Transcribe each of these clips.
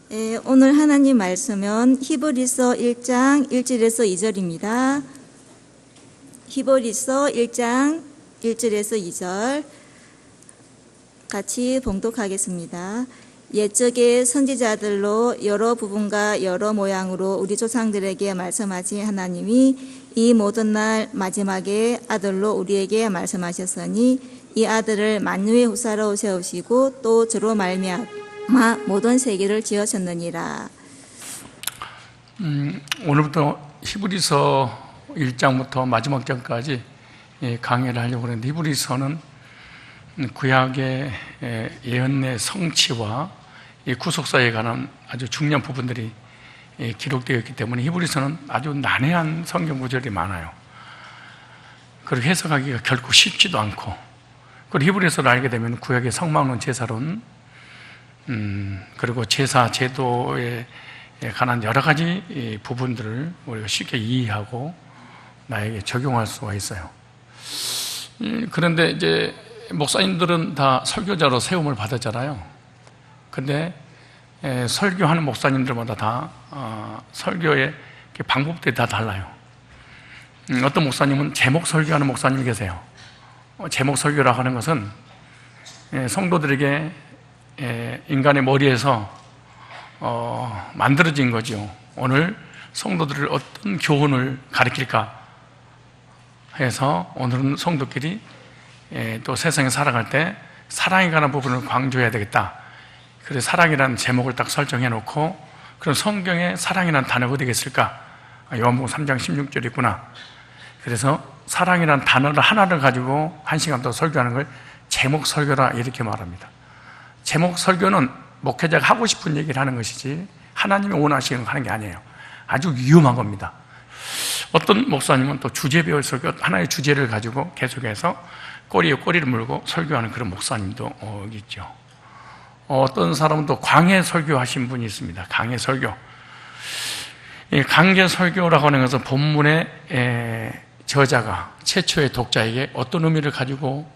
오늘 하나님 말씀은 히브리서 1장 1절에서 2절입니다. 히브리서 1장 1절에서 2절 같이 봉독하겠습니다. 옛적의 선지자들로 여러 부분과 여러 모양으로 우리 조상들에게 말씀하신 하나님이 이 모든 날 마지막에 아들로 우리에게 말씀하셨으니 이 아들을 만유의 후사로 세우시고 또 저로 말미암아 모든 세계를 지으셨느니라. 오늘부터 히브리서 1장부터 마지막 장까지 강의를 하려고 하는데, 히브리서는 구약의 예언의 성취와 구속사에 관한 아주 중요한 부분들이 기록되어 있기 때문에 히브리서는 아주 난해한 성경 구절이 많아요. 그리고 해석하기가 결코 쉽지도 않고, 그리고 히브리서를 알게 되면 구약의 성막론 제사론, 그리고 제사 제도에 관한 여러 가지 부분들을 우리가 쉽게 이해하고 나에게 적용할 수가 있어요. 그런데 이제 목사님들은 다 설교자로 세움을 받았잖아요. 근데 설교하는 목사님들마다 다 설교의 방법들이 다 달라요. 어떤 목사님은 제목 설교하는 목사님이 계세요. 제목 설교라고 하는 것은 성도들에게 인간의 머리에서 만들어진 거죠. 오늘 성도들을 어떤 교훈을 가르칠까 해서 오늘은 성도끼리 또 세상에 살아갈 때 사랑에 관한 부분을 강조해야 되겠다. 그래서 사랑이라는 제목을 딱 설정해 놓고, 그럼 성경에 사랑이라는 단어가 어디가 있을까? 요한복음 3장 16절이 있구나. 그래서 사랑이라는 단어를 하나를 가지고 1시간 더 설교하는 걸 제목 설교라 이렇게 말합니다. 제목 설교는 목회자가 하고 싶은 얘기를 하는 것이지 하나님이 원하시는 거 하는 게 아니에요. 아주 위험한 겁니다. 어떤 목사님은 또 주제별 설교, 하나의 주제를 가지고 계속해서 꼬리에 꼬리를 물고 설교하는 그런 목사님도 있죠. 어떤 사람은 또 광해 설교하신 분이 있습니다. 광해 설교. 이 광해 설교라고 하는 것은 본문의 저자가 최초의 독자에게 어떤 의미를 가지고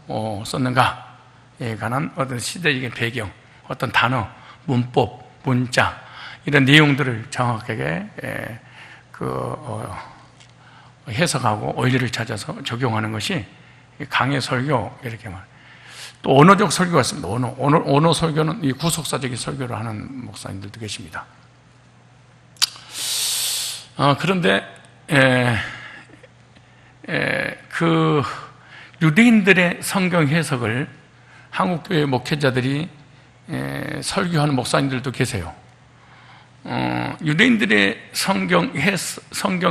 썼는가에 관한 어떤 시대적인 배경, 어떤 단어, 문법, 문자 이런 내용들을 정확하게 해석하고 원리를 찾아서 적용하는 것이 강해 설교 이렇게 말해요. 또 언어적 설교가 있습니다. 언어 설교는 이 구속사적인 설교를 하는 목사님들도 계십니다. 그런데 그 유대인들의 성경 해석을 한국교회 목회자들이 설교하는 목사님들도 계세요. 유대인들의 성경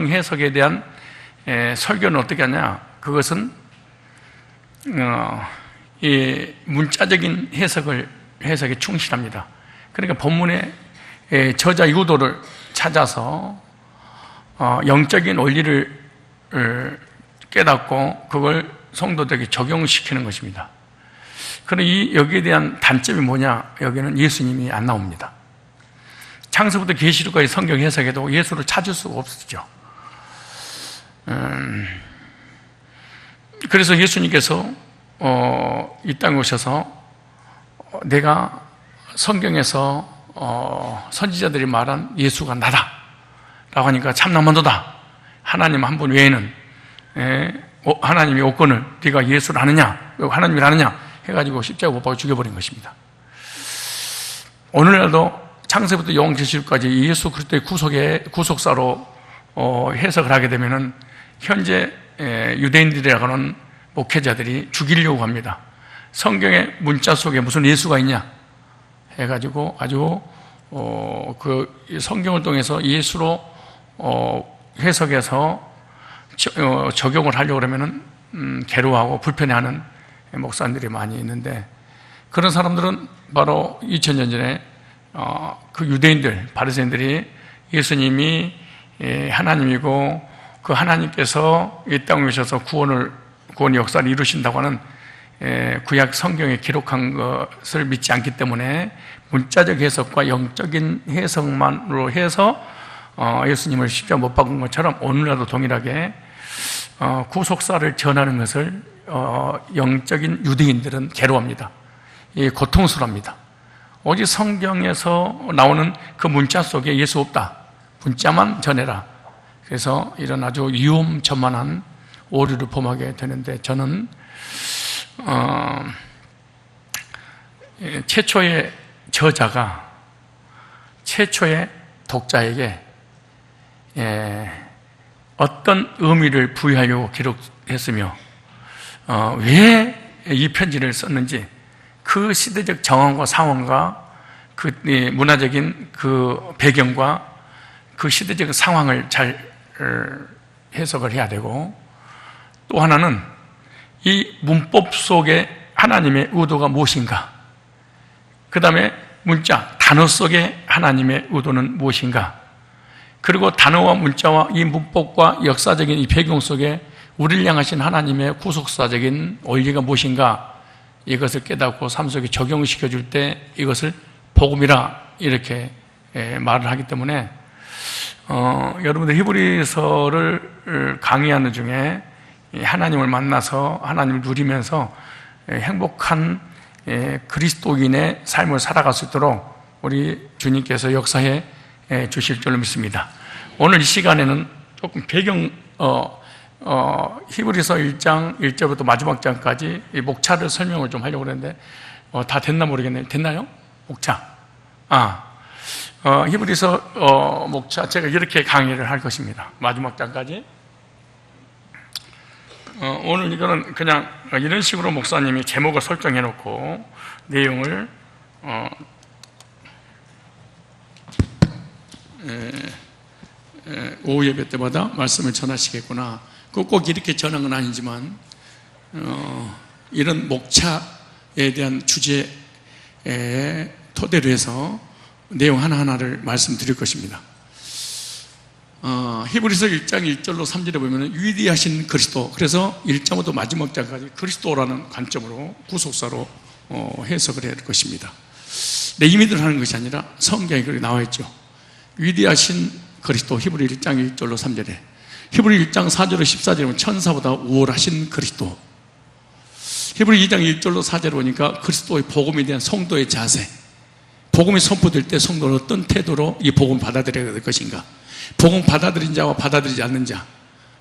해석에 대한 설교는 어떻게 하냐? 그것은 이 문자적인 해석에 충실합니다. 그러니까 본문의 저자 유도를 찾아서 영적인 원리를 깨닫고 그걸 성도들에게 적용시키는 것입니다. 그런데 여기에 대한 단점이 뭐냐? 여기는 예수님이 안 나옵니다. 창세부터 계시록까지 성경 해석에도 예수를 찾을 수가 없었죠. 그래서 예수님께서 이 땅에 오셔서 내가 성경에서 선지자들이 말한 예수가 나다 라고 하니까 참나만도다. 하나님 한 분 외에는 하나님이 없거늘 네가 예수를 아느냐, 하나님을 아느냐 해가지고 십자가 못 박아 죽여버린 것입니다. 오늘날도 창세부터 요한계시록까지 예수 그리스도의 구속사로 해석을 하게 되면은 현재 유대인들이라고 하는 목회자들이 죽이려고 합니다. 성경의 문자 속에 무슨 예수가 있냐 해가지고 아주 그 성경을 통해서 예수로 해석해서 적용을 하려고 그러면은 괴로워하고 불편해하는 목사님들이 많이 있는데, 그런 사람들은 바로 2000년 전에 그 유대인들, 바리새인들이 예수님이 하나님이고 그 하나님께서 이 땅에 오셔서 구원의 역사를 이루신다고 하는 구약 성경에 기록한 것을 믿지 않기 때문에 문자적 해석과 영적인 해석만으로 해서 예수님을 십자가 못 박은 것처럼 오늘날도 동일하게 구속사를 전하는 것을 영적인 유대인들은 괴로워합니다. 고통스러워합니다. 오직 성경에서 나오는 그 문자 속에 예수 없다. 문자만 전해라. 그래서 이런 아주 위험천만한 오류를 범하게 되는데, 저는 최초의 저자가 최초의 독자에게 어떤 의미를 부여하려고 기록했으며 왜 이 편지를 썼는지, 그 시대적 정황과 상황과 그 문화적인 그 배경과 그 시대적 상황을 잘 해석을 해야 되고, 또 하나는 이 문법 속에 하나님의 의도가 무엇인가, 그 다음에 문자, 단어 속에 하나님의 의도는 무엇인가, 그리고 단어와 문자와 이 문법과 역사적인 이 배경 속에 우리를 향하신 하나님의 구속사적인 원리가 무엇인가, 이것을 깨닫고 삶 속에 적용시켜 줄 때 이것을 복음이라 이렇게 말을 하기 때문에, 여러분들 히브리서를 강의하는 중에 하나님을 만나서 하나님을 누리면서 행복한 그리스도인의 삶을 살아갈 수 있도록 우리 주님께서 역사해 주실 줄로 믿습니다. 오늘 이 시간에는 조금 배경, 히브리서 1장 1절부터 마지막 장까지 이 목차를 설명을 좀 하려고 그랬는데, 다 됐나 모르겠네요. 됐나요? 목차. 히브리서 목차, 제가 이렇게 강의를 할 것입니다. 마지막 장까지. 오늘 이거는 그냥 이런 식으로 목사님이 제목을 설정해 놓고 내용을 오후 예배 때마다 말씀을 전하시겠구나. 꼭 이렇게 전한 건 아니지만, 이런 목차에 대한 주제에 토대로 해서 내용 하나하나를 말씀드릴 것입니다. 히브리서 1장 1절로 3절에 보면 위대하신 그리스도, 그래서 1장부터 마지막 장까지 그리스도라는 관점으로 구속사로 해석을 해야 할 것입니다. 내 힘이들 하는 것이 아니라 성경에 그렇게 나와 있죠. 위대하신 그리스도, 히브리 1장 1절로 3절에, 히브리 1장 4절로 14절에 보면 천사보다 우월하신 그리스도, 히브리 2장 1절로 4절에 보니까 그리스도의 복음에 대한 성도의 자세, 복음이 선포될 때 성도는 어떤 태도로 이 복음을 받아들여야 될 것인가, 복음 받아들인 자와 받아들이지 않는 자,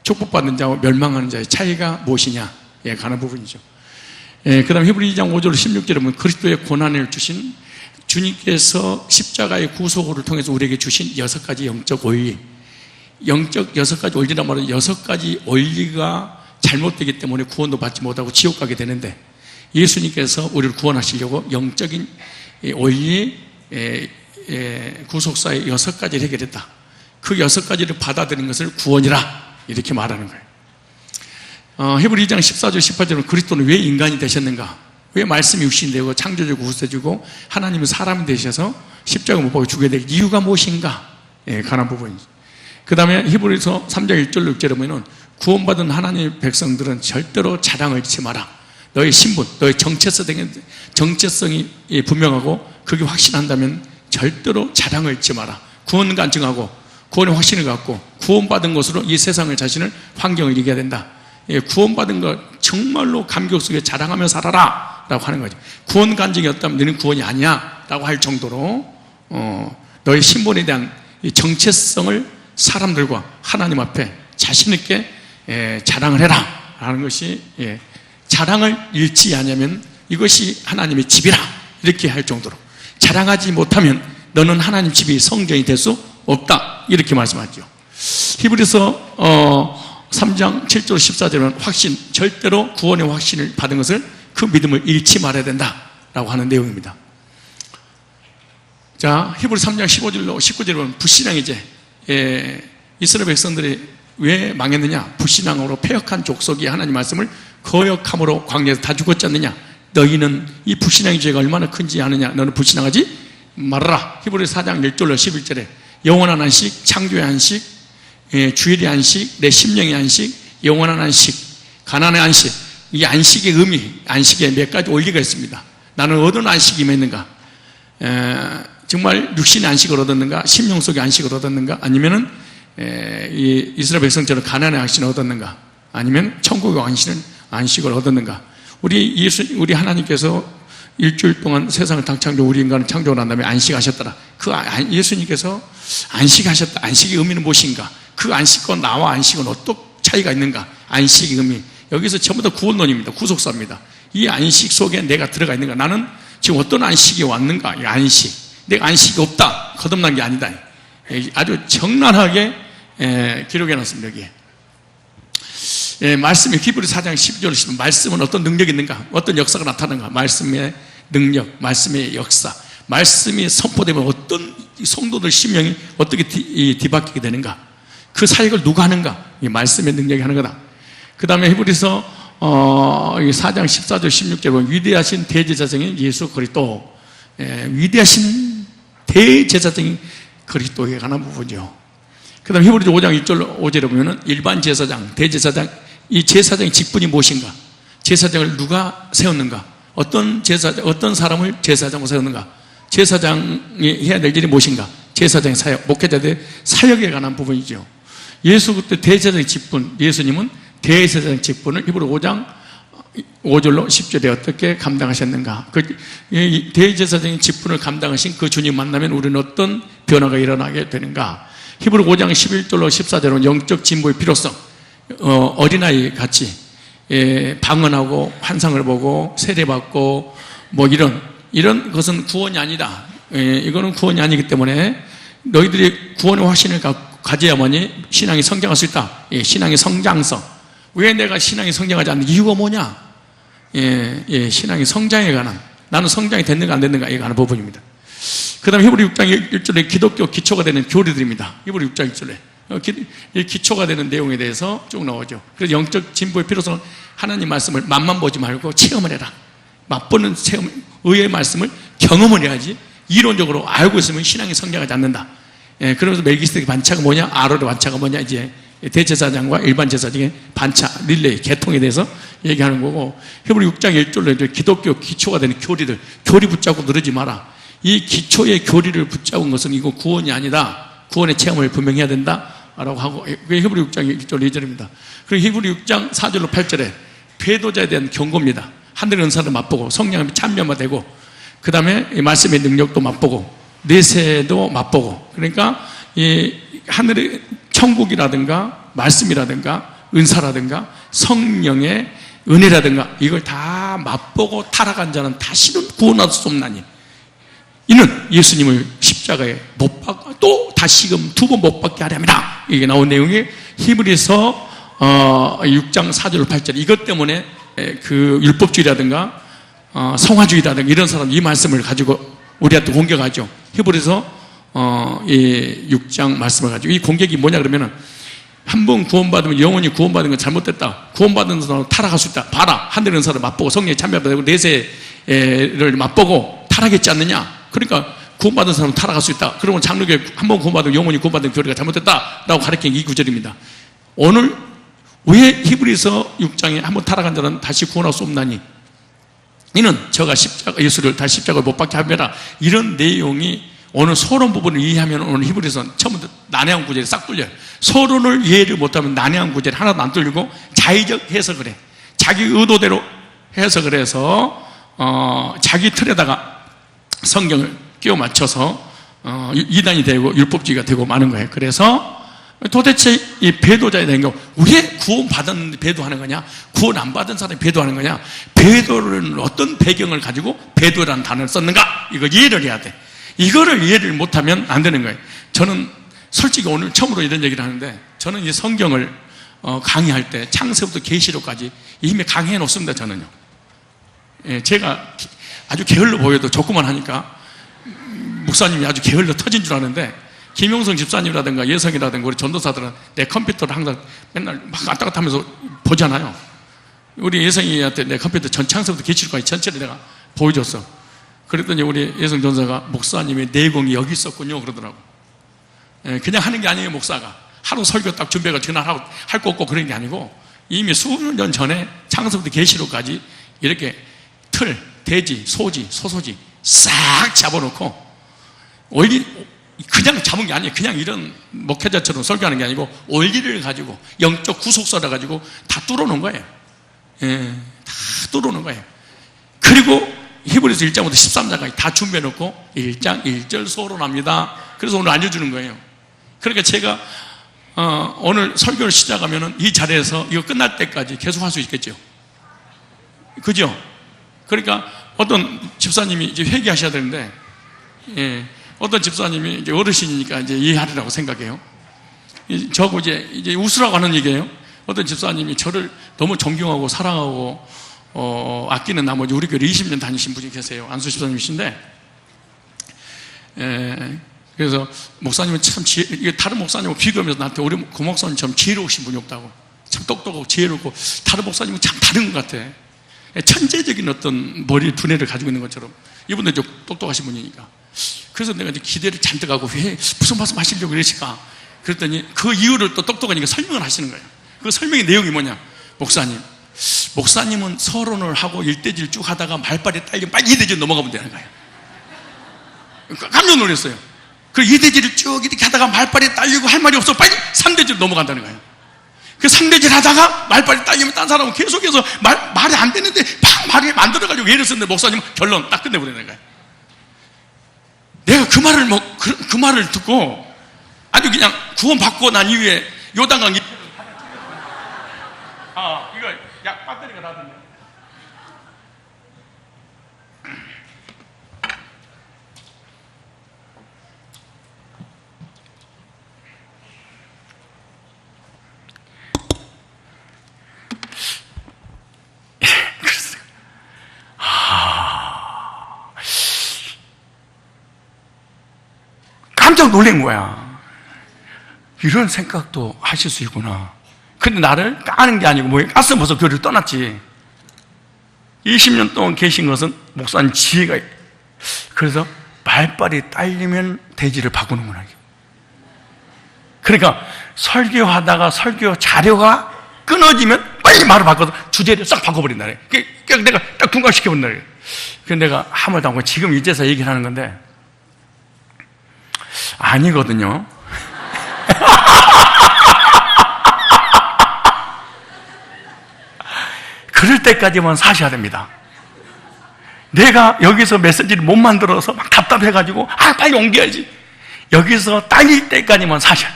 축복받는 자와 멸망하는 자의 차이가 무엇이냐에 관한 부분이죠. 그 다음 히브리 2장 5절로 16절에 보면 그리스도의 고난을 주신 주님께서 십자가의 구속을 통해서 우리에게 주신 6가지 영적 원리, 영적 6가지 원리란 말은 6가지 원리가 잘못되기 때문에 구원도 받지 못하고 지옥 가게 되는데, 예수님께서 우리를 구원하시려고 영적인 원리, 구속사의 6가지를 해결했다. 그 6가지를 받아들인 것을 구원이라 이렇게 말하는 거예요. 히브리 2장 14절 18절은 그리스도는 왜 인간이 되셨는가, 왜 말씀이 육신되고 창조주고 구세주고 하나님은 사람이 되셔서 십자가 못 박아 죽게 될 이유가 무엇인가에 관한 부분이죠. 그 다음에 히브리서 3장 1절로 6절에 보면 구원받은 하나님의 백성들은 절대로 자랑을 잃지 마라. 너의 신분, 너의 정체성이 분명하고 그게 확신한다면 절대로 자랑을 잃지 마라. 구원 간증하고 구원의 확신을 갖고 구원받은 것으로 이 세상을, 자신을, 환경을 이겨야 된다. 구원받은 것 정말로 감격 속에 자랑하며 살아라 라고 하는 거죠. 구원 간증이 없다면 너는 구원이 아니야 라고 할 정도로 너의 신분에 대한 이 정체성을 사람들과 하나님 앞에 자신 있게 자랑을 해라 라는 것이, 자랑을 잃지 않으면 이것이 하나님의 집이라 이렇게 할 정도로, 자랑하지 못하면 너는 하나님 집이 성전이 될 수 없다 이렇게 말씀하죠. 히브리서 3장 7절 14절은 확신, 절대로 구원의 확신을 받은 것을, 그 믿음을 잃지 말아야 된다라고 하는 내용입니다. 자, 히브리 3장 15절로 19절에 보면 불신앙이제, 이스라엘 백성들이 왜 망했느냐, 불신앙으로 패역한 족속이 하나님 말씀을 거역함으로 광야에서 다 죽었지 않느냐, 너희는 이 불신앙의 죄가 얼마나 큰지 아느냐, 너는 불신앙하지 말아라. 히브리 4장 1절로 11절에 영원한 안식, 창조의 안식, 주일의 안식, 내 심령의 안식, 영원한 안식, 가난의 안식, 이 안식의 의미, 안식에 몇 가지 원리가 있습니다. 나는 어떤 안식이 있는가, 정말 육신의 안식을 얻었는가, 심령 속의 안식을 얻었는가, 아니면은 이 이스라엘 백성처럼 가난의 안식을 얻었는가, 아니면 천국의 안식을 얻었는가. 우리 하나님께서 일주일 동안 세상을 딱 창조, 우리 인간을 창조를 한 다음에 안식하셨더라. 예수님께서 안식하셨다. 안식의 의미는 무엇인가? 그 안식과 나와 안식은 어떤 차이가 있는가? 안식의 의미. 여기서 전부 다 구원론입니다. 구속사입니다. 이 안식 속에 내가 들어가 있는가? 나는 지금 어떤 안식이 왔는가? 이 안식. 내가 안식이 없다. 거듭난 게 아니다. 아주 적나라하게 기록해 놨습니다. 여기에. 말씀이 히브리 4장 12절을 보시면 말씀은 어떤 능력이 있는가? 어떤 역사가 나타나는가? 말씀의 능력, 말씀의 역사. 말씀이 선포되면 어떤 성도들 심령이 어떻게 뒤바뀌게 되는가? 그 사역을 누가 하는가? 이 말씀의 능력이 하는 거다. 그 다음에 히브리서 4장 14절 16절 보면 위대하신 대제사장인 예수 그리스도, 위대하신 대제사장인 그리스도에 관한 부분이죠. 그 다음에 히브리서 5장 1절 5절에 보면 일반 제사장, 대제사장, 이 제사장의 직분이 무엇인가? 제사장을 누가 세웠는가? 어떤 사람을 제사장으로 세웠는가? 제사장이 해야 될 일이 무엇인가? 제사장의 사역, 목회자들의 사역에 관한 부분이죠. 예수 그때 대제사장의 직분, 예수님은 대제사장 직분을 히브리 5장 5절로 10절에 어떻게 감당하셨는가? 그 대제사장의 직분을 감당하신 그 주님 만나면 우리는 어떤 변화가 일어나게 되는가? 히브리 5장 11절로 14절은 영적 진보의 필요성, 어린아이 같이 방언하고 환상을 보고 세례받고 뭐 이런 것은 구원이 아니다. 이거는 구원이 아니기 때문에 너희들이 구원의 확신을 가져야만이 신앙이 성장할 수 있다. 신앙의 성장성. 왜 내가 신앙이 성장하지 않는 이유가 뭐냐? 신앙의 성장에 관한, 나는 성장이 됐는가 안 됐는가에 관한 부분입니다. 그 다음에 히브리 6장 1절에 기독교 기초가 되는 교리들입니다. 히브리 6장 1절에 기초가 되는 내용에 대해서 쭉 나오죠. 그래서 영적 진보의 필요성은 하나님 말씀을 맛만 보지 말고 체험을 해라. 맛보는 체험, 의의 말씀을 경험을 해야지 이론적으로 알고 있으면 신앙이 성장하지 않는다. 그러면서 멜기스덱의 반차가 뭐냐? 아론의 반차가 뭐냐? 이제 대제사장과 일반 제사장의 반차, 릴레이, 계통에 대해서 얘기하는 거고, 히브리 6장 1절로 이제 기독교 기초가 되는 교리들, 교리 붙잡고 늘지 마라. 이 기초의 교리를 붙잡은 것은 이거 구원이 아니다. 구원의 체험을 분명히 해야 된다. 라고 하고, 그게 히브리 6장 1절 2절입니다. 그리고 히브리 6장 4절로 8절에 배도자에 대한 경고입니다. 하늘의 은사를 맛보고 성령의 참여가 되고, 그 다음에 말씀의 능력도 맛보고, 내세도 맛보고, 그러니까 이 하늘의 천국이라든가 말씀이라든가 은사라든가 성령의 은혜라든가 이걸 다 맛보고 타락한 자는 다시는 구원할 수 없나니, 이는 예수님을 십자가에 못 박고 또 다시금 2번 못 박게 하려 합니다. 이게 나온 내용이 히브리서 6장 4절 8절. 이것 때문에 그 율법주의라든가 성화주의라든가 이런 사람 이 말씀을 가지고 우리한테 공격하죠. 히브리서 6장 말씀을 가지고 이 공격이 뭐냐 그러면은, 한 번 구원받으면 영원히 구원받은 건 잘못됐다. 구원받은 사람은 타락할 수 있다. 봐라, 하늘의 은사를 맛보고 성령에 참여하고 내세를 맛보고 타락했지 않느냐. 그러니까 구원받은 사람은 타락할 수 있다. 그러면 장로교회 한 번 구원받으면 영원히 구원받은 교리가 잘못됐다라고 가르친 이 구절입니다. 오늘 왜 히브리서 6장에 한 번 타락한 자는 다시 구원할 수 없나니, 이는 저가 예수를 다시 십자가에 못 박게 하며라. 이런 내용이 오늘 서론 부분을 이해하면 오늘 히브리서는 처음부터 난해한 구절이 싹 뚫려요. 서론을 이해를 못하면 난해한 구절이 하나도 안 뚫리고 자의적 해석을 해. 자기 의도대로 해석을 해서 자기 틀에다가 성경을 끼워 맞춰서 이단이 되고 율법주의가 되고 마는 거예요. 그래서 도대체 이 배도자에 대한 거, 왜 구원 받았는데 배도하는 거냐? 구원 안 받은 사람이 배도하는 거냐? 배도는 어떤 배경을 가지고 배도라는 단어를 썼는가? 이거 이해를 해야 돼. 이거를 이해를 못하면 안 되는 거예요. 저는 솔직히 오늘 처음으로 이런 얘기를 하는데, 저는 이 성경을 강의할 때 창세부터 계시록까지 이미 강의해 놓습니다. 저는요. 제가 아주 게을러 보여도 조금만 하니까 목사님이 아주 게을러 터진 줄 아는데, 김용성 집사님이라든가 예성이라든가 우리 전도사들은 내 컴퓨터를 항상 맨날 막 왔다 갔다 하면서 보잖아요. 우리 예성이한테 내 컴퓨터 전 창세부터 계시록까지 전체를 내가 보여줬어. 그랬더니 우리 예성 전사가 목사님의 내공이 여기 있었군요 그러더라고. 그냥 하는 게 아니에요. 목사가 하루 설교 딱 준비해가지고 그날 할 거 없고 그런 게 아니고, 이미 수년 전에 창세부터 계시록까지 이렇게 틀, 대지, 소지, 소소지 싹 잡아놓고, 그냥 잡은 게 아니에요. 그냥 이런 목회자처럼 설교하는 게 아니고 원리를 가지고 영적 구속사를 가지고 다 뚫어놓은 거예요. 다 뚫어놓은 거예요. 그리고 히브리서 1장부터 13장까지 다 준비해놓고 1장 1절 소론합니다. 그래서 오늘 알려주는 거예요. 그러니까 제가 오늘 설교를 시작하면은 이 자리에서 이거 끝날 때까지 계속 할 수 있겠죠. 그죠? 그러니까 어떤 집사님이 이제 회개하셔야 되는데, 예, 어떤 집사님이 이제 어르신이니까 이제 이해하리라고 생각해요. 저하고 이제 웃으라고 하는 얘기예요. 어떤 집사님이 저를 너무 존경하고 사랑하고 아끼는 나머지 우리 교회 20년 다니신 분이 계세요. 안수 집사님이신데, 그래서 목사님은 참 이게 다른 목사님하고 비교하면서 나한테 우리 그 목사님처럼 지혜로우신 분이 없다고. 참 똑똑하고 지혜롭고 다른 목사님은 참 다른 것 같아. 천재적인 어떤 머리 두뇌를 가지고 있는 것처럼 이분도 좀 똑똑하신 분이니까. 그래서 내가 이제 기대를 잔뜩 하고 왜 무슨 말씀 하시려고 이러실까? 그랬더니 그 이유를 또 똑똑하니까 설명을 하시는 거예요. 그 설명의 내용이 뭐냐? 목사님은 서론을 하고 일대질 쭉 하다가 말빨이 딸리면 빨리 이대질 넘어가면 되는 거예요. 깜짝 놀랐어요. 그 이대질을 쭉 이렇게 하다가 말빨이 딸리고 할 말이 없어 빨리 3대질 넘어간다는 거예요. 그 3대질 하다가 말빨이 딸리면 딴 사람은 계속해서 말이 안 되는데 막 말을 만들어가지고 예를 썼는데 목사님은 결론 딱 끝내버리는 거예요. 내가 그 말을 듣고 아주 그냥 구원받고 난 이후에 요단강 이거 약 배터리가 닿았네. 깜짝 놀란 거야. 이런 생각도 하실 수 있구나. 근데 나를 까는 게 아니고 뭐 깠으면 벌써 교회를 떠났지. 20년 동안 계신 것은 목사님 지혜가 있다. 그래서 말빨이 딸리면 대지를 바꾸는구나. 그러니까 설교하다가 설교 자료가 끊어지면 빨리 말을 바꿔서 주제를 싹 바꿔버린다. 그냥 내가 딱 둔갑시켜본다. 그래서 내가 한 말도 안 하고 지금 이제서 얘기를 하는 건데 아니거든요. 그럴 때까지만 사셔야 됩니다. 내가 여기서 메시지를 못 만들어서 막 답답해가지고 빨리 옮겨야지. 여기서 딸릴 때까지만 사셔야.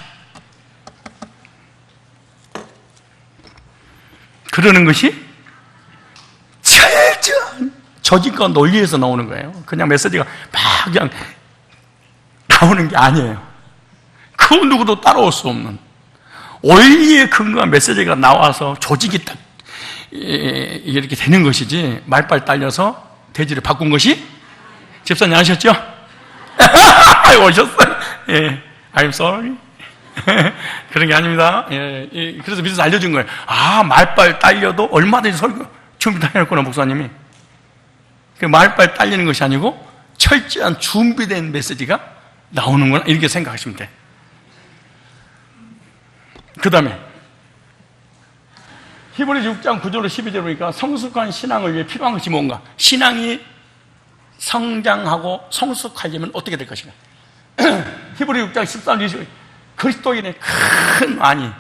그러는 것이 철저한 조직과 논리에서 나오는 거예요. 그냥 메시지가 막 그냥 나오는 게 아니에요. 그 누구도 따라올 수 없는 원리에 근거한 메시지가 나와서 조직이 딱 이렇게 되는 것이지 말빨 딸려서 대지를 바꾼 것이 집사님 아셨죠? 오셨어요? 예, I'm sorry. 그런 게 아닙니다. 예, 그래서 밑에서 알려준 거예요. 말빨 딸려도 얼마든지 설교 준비 다 해놨구나 목사님이. 그 말빨 딸리는 것이 아니고 철저한 준비된 메시지가 나오는구나 이렇게 생각하시면 돼. 그 다음에 히브리서 6장 9절로 12절 보니까 성숙한 신앙을 위해 필요한 것이 뭔가? 신앙이 성장하고 성숙하려면 어떻게 될 것인가? 히브리 6장 13절 20절 그리스도인의 큰 안이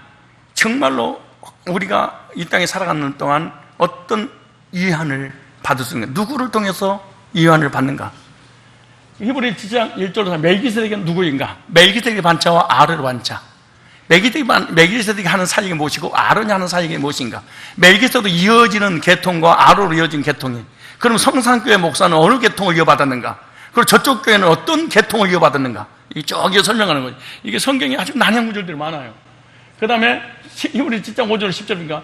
정말로 우리가 이 땅에 살아가는 동안 어떤 위안을 받을 수 있는가? 누구를 통해서 위안을 받는가? 히브리 7장 1절로 멜기세덱은 누구인가? 멜기세덱의 반차와 아론의 반차. 멜기세덱이 하는 사역이 무엇이고 아론이 하는 사역이 무엇인가? 멜기세덱도 이어지는 계통과 아론으로 이어진 계통이. 그럼 성산교회 목사는 어느 계통을 이어받았는가? 그리고 저쪽 교회는 어떤 계통을 이어받았는가? 저기에 설명하는 거지. 이게 성경에 아주 난해한 구절들이 많아요. 그 다음에 히브리 7장 5절 10절인가?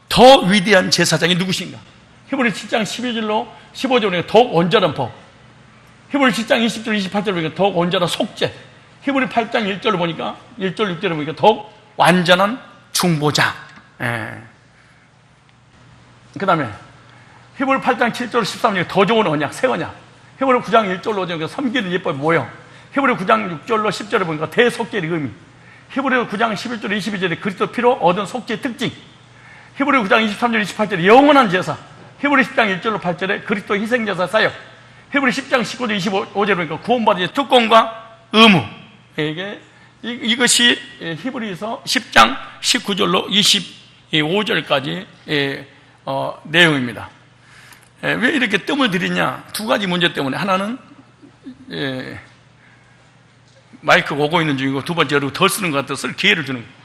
더 위대한 제사장이 누구신가? 히브리 7장 12절로 15절에 더욱 온전한 법. 히브리 7장 20절 28절 보니까 더욱 온전한 속죄. 히브리 8장 1절을 보니까 1절 6절을 보니까 더욱 완전한 중보자. 그 다음에 히브리 8장 7절 13절에 더 좋은 언약, 새 언약. 히브리 9장 1절로 5절에 섬기는 예법이 뭐예요? 히브리 9장 6절로 10절에 보니까 대속죄의 의미. 히브리 9장 11절 22절에 그리스도 피로 얻은 속죄의 특징. 히브리 9장 23절 28절에 영원한 제사. 히브리 10장 1절로 8절에 그리스도 희생제사 사역. 히브리 10장 19절 25절에 보니까 구원받은 특권과 의무. 이것이 히브리서 10장 19절로 25절까지 내용입니다. 왜 이렇게 뜸을 들이냐? 두 가지 문제 때문에. 하나는 마이크가 오고 있는 중이고, 두 번째로 덜 쓰는 것 같아서 쓸 기회를 주는 거예요.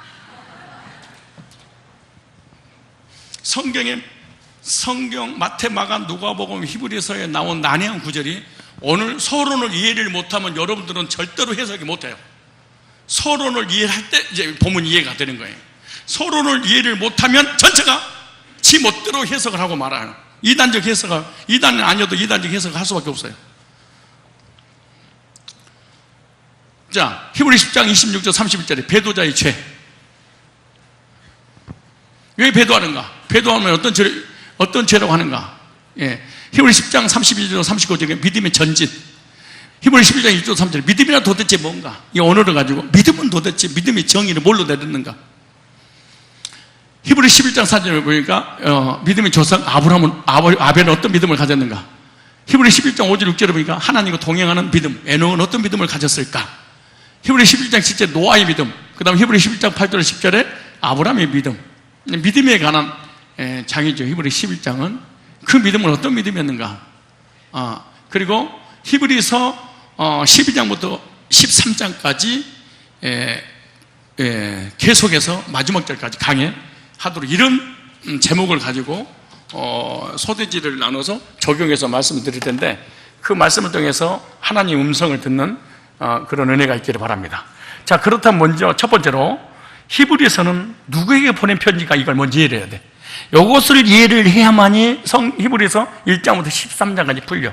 성경 마태, 마가, 누가복음, 히브리서에 나온 난해한 구절이 오늘 서론을 이해를 못하면 여러분들은 절대로 해석이 못해요. 서론을 이해할 때 이제 본문 이해가 되는 거예요. 서론을 이해를 못하면 전체가 지 멋대로 해석을 하고 말아요. 이단적 해석을, 이단은 아니어도 이단적 해석을 할 수밖에 없어요. 자, 히브리 10장 26절 31절에 배도자의 죄. 왜 배도하는가? 배도하면 어떤 죄라고 하는가? 히브리 10장 32절 39절에 믿음의 전진. 히브리 11장 1절 3절 믿음이란 도대체 뭔가? 이 언어를 가지고 믿음은 도대체 믿음의 정의를 뭘로 내렸는가? 히브리 11장 4절을 보니까 믿음의 조상 아벨은 어떤 믿음을 가졌는가? 히브리 11장 5절 6절을 보니까 하나님과 동행하는 믿음, 에녹은 어떤 믿음을 가졌을까? 히브리 11장 7절 노아의 믿음, 그 다음 히브리 11장 8절 10절에 아브라함의 믿음, 믿음에 관한 장이죠. 히브리 11장은 그 믿음은 어떤 믿음이었는가? 그리고 히브리서 12장부터 13장까지 계속해서 마지막 절까지 강해하도록 이런 제목을 가지고 소대지를 나눠서 적용해서 말씀을 드릴 텐데, 그 말씀을 통해서 하나님 음성을 듣는 그런 은혜가 있기를 바랍니다. 자, 그렇다면 먼저 첫 번째로 히브리서는 누구에게 보낸 편지가, 이걸 먼저 이해를 해야 돼. 이것을 이해를 해야만이 히브리서 1장부터 13장까지 풀려.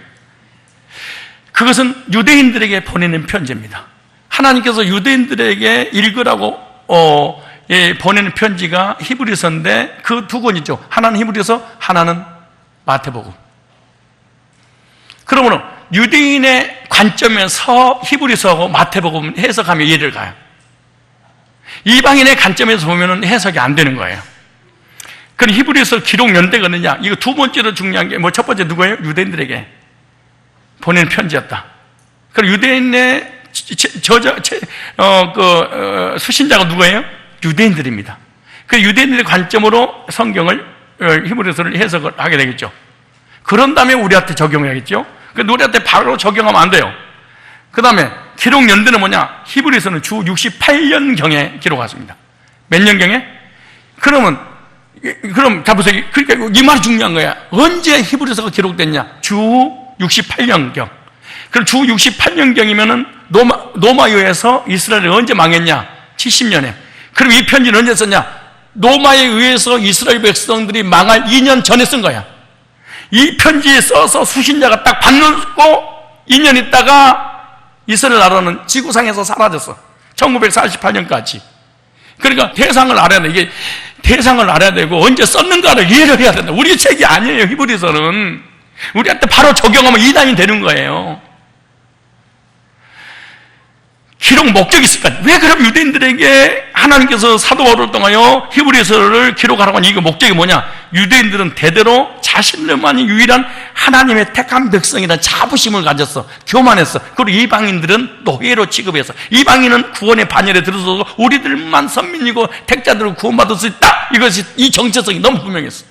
그것은 유대인들에게 보내는 편지입니다. 하나님께서 유대인들에게 읽으라고 보내는 편지가 히브리서인데 그 두 권이죠. 하나는 히브리서, 하나는 마태복음. 그러므로 유대인의 관점에서 히브리서하고 마태복음 해석하며 이해를 가요. 이방인의 관점에서 보면 해석이 안 되는 거예요. 그럼 히브리서 기록 연대가 있느냐? 이거 두 번째로 중요한 게 첫 번째 누구예요? 유대인들에게 보내는 편지였다. 그럼 유대인의 수신자가 누구예요? 유대인들입니다. 그 유대인들의 관점으로 성경을, 히브리서를 해석을 하게 되겠죠. 그런 다음에 우리한테 적용해야겠죠. 우리한테 바로 적용하면 안 돼요. 그 다음에 기록 연대는 뭐냐? 히브리서는 주 68년경에 기록했습니다. 몇 년경에? 그럼 다 보세요. 그러니까 이 말이 중요한 거야. 언제 히브리서가 기록됐냐? 주 68년경. 그럼 주 68년경이면은 로마에 이스라엘이 언제 망했냐? 70년에. 그럼 이 편지는 언제 썼냐? 로마에 의해서 이스라엘 백성들이 망할 2년 전에 쓴 거야. 이 편지에 써서 수신자가 딱 받고 2년 있다가 이스라엘 나라는 지구상에서 사라졌어. 1948년까지. 그러니까 대상을 알아야 돼. 이게 대상을 알아야 되고 언제 썼는가를 이해를 해야 된다. 우리 책이 아니에요. 히브리서는 우리한테 바로 적용하면 이단이 되는 거예요. 기록 목적이 있을까? 왜 그럼 유대인들에게 하나님께서 사도 바울을 통하여 히브리서를 기록하라고 하니, 이거 목적이 뭐냐? 유대인들은 대대로 자신들만이 유일한 하나님의 택한 백성이라는 자부심을 가졌어. 교만했어. 그리고 이방인들은 노예로 취급해서, 이방인은 구원의 반열에 들어서서 우리들만 선민이고 택자들을 구원받을 수 있다. 이 정체성이 너무 분명했어.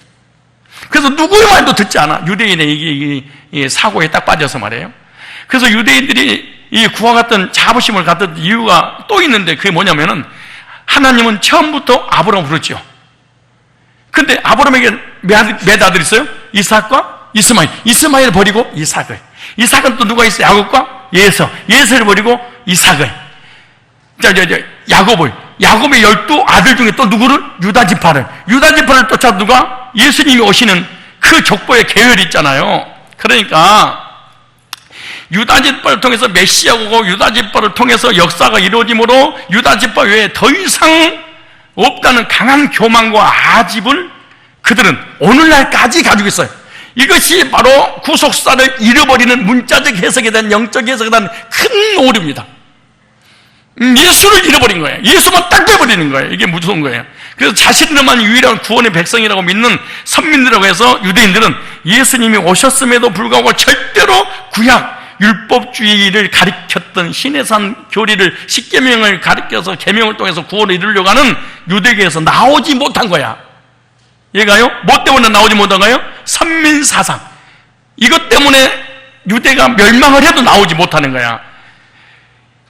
그래서 누구의 말도 듣지 않아. 유대인의 이 사고에 딱 빠져서 말이에요. 그래서 유대인들이 이 구와 같은 자부심을 갖던 이유가 또 있는데, 그게 뭐냐면은 하나님은 처음부터 아브라함을 부르죠. 근데 아브라함에게 몇 아들이 있어요? 이삭과 이스마엘. 이스마엘을 버리고 이삭을. 이삭은 또 누가 있어요? 야곱과 예서를 버리고 이삭을. 야곱의 12아들 중에 또 누구를? 유다지파를 쫓아 누가? 예수님이 오시는 그 족보의 계열이 있잖아요. 그러니까 유다지파를 통해서 메시아가 오고 유다지파를 통해서 역사가 이루어지므로 유다지파 외에 더 이상 없다는 강한 교만과 아집을 그들은 오늘날까지 가지고 있어요. 이것이 바로 구속사를 잃어버리는 문자적 해석에 대한, 영적 해석에 대한 큰 오류입니다. 예수를 잃어버린 거예요. 예수만 딱 빼버리는 거예요. 이게 무서운 거예요. 그래서 자신들만 유일한 구원의 백성이라고 믿는 선민들이라고 해서 유대인들은 예수님이 오셨음에도 불구하고 절대로 구약 율법주의를 가리켰던 신해산 교리를, 십계명을 가리켜서 계명을 통해서 구원을 이루려고 하는 유대교에서 나오지 못한 거야. 얘가요? 뭐 때문에 나오지 못한 거예요? 선민사상. 이것 때문에 유대가 멸망을 해도 나오지 못하는 거야.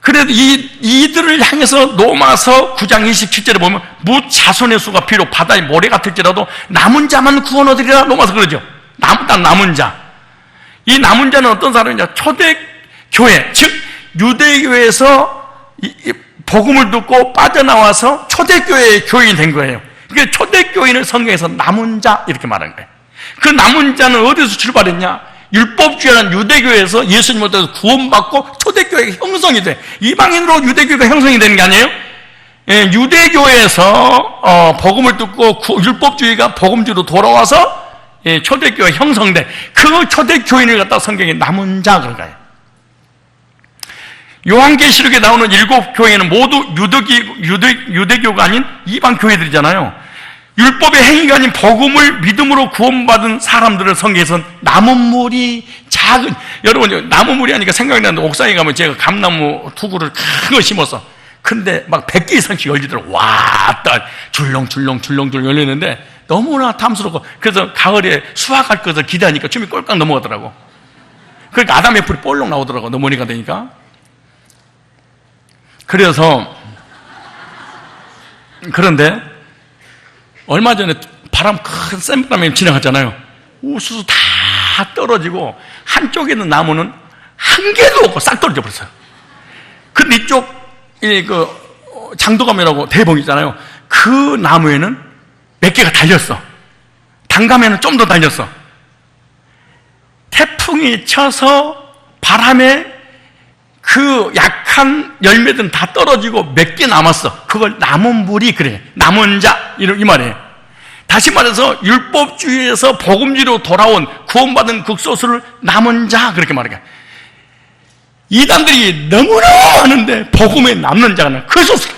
그래도 이들을 향해서 로마서 9장 27절에 보면 무자손의 수가 비록 바다의 모래 같을지라도 남은 자만 구원 얻으리라 로마서 그러죠. 남은 자. 이 남은 자는 어떤 사람이냐? 초대교회, 즉 유대교회에서 복음을 듣고 빠져나와서 초대교회의 교인이 된 거예요. 그러니까 초대교인을 성경에서 남은 자 이렇게 말하는 거예요. 그 남은 자는 어디서 출발했냐? 율법주의라는 유대교회에서 예수님을 통해서 구원받고 초대교회가 형성이 돼. 이방인으로 유대교회가 형성이 되는 게 아니에요. 예, 유대교회에서 복음을 듣고 율법주의가 복음주의로 돌아와서 예, 초대교회가 형성돼. 그 초대교인을 갖다 성경에 남은 자 그런 거예요. 요한계시록에 나오는 7교회는 모두 유대교가 아닌 이방 교회들이잖아요. 율법의 행위가 아닌 복음을 믿음으로 구원받은 사람들을 성경에서는 남은 물이 작은, 여러분 남은 물이 하니까 생각나는데 옥상에 가면 제가 감나무 투구를 큰 거 심었어. 근데 막 100개 이상씩 열리더라고. 와, 딱 줄렁줄렁 열리는데 너무나 탐스럽고, 그래서 가을에 수확할 것을 기대하니까 춤이 꼴깍 넘어가더라고. 그러니까 아담의 풀이 볼록 나오더라고, 너머니가 되니까. 그런데 얼마 전에 큰 센 바람이 지나갔잖아요. 우수수 다 떨어지고 한쪽에 있는 나무는 한 개도 없고 싹 떨어져 버렸어요. 근데 이쪽 장도감이라고 대봉 있잖아요. 그 나무에는 몇 개가 달렸어. 단감에는 좀 더 달렸어. 태풍이 쳐서 바람에 그 약한 열매들은 다 떨어지고 몇 개 남았어. 그걸 남은 물이 그래. 남은 자 이 말이에요. 다시 말해서 율법주의에서 복음주의로 돌아온 구원받은 극소수를 남은 자 그렇게 말해요. 이단들이 너무나 많은데 복음에 남는 자가 그 소수.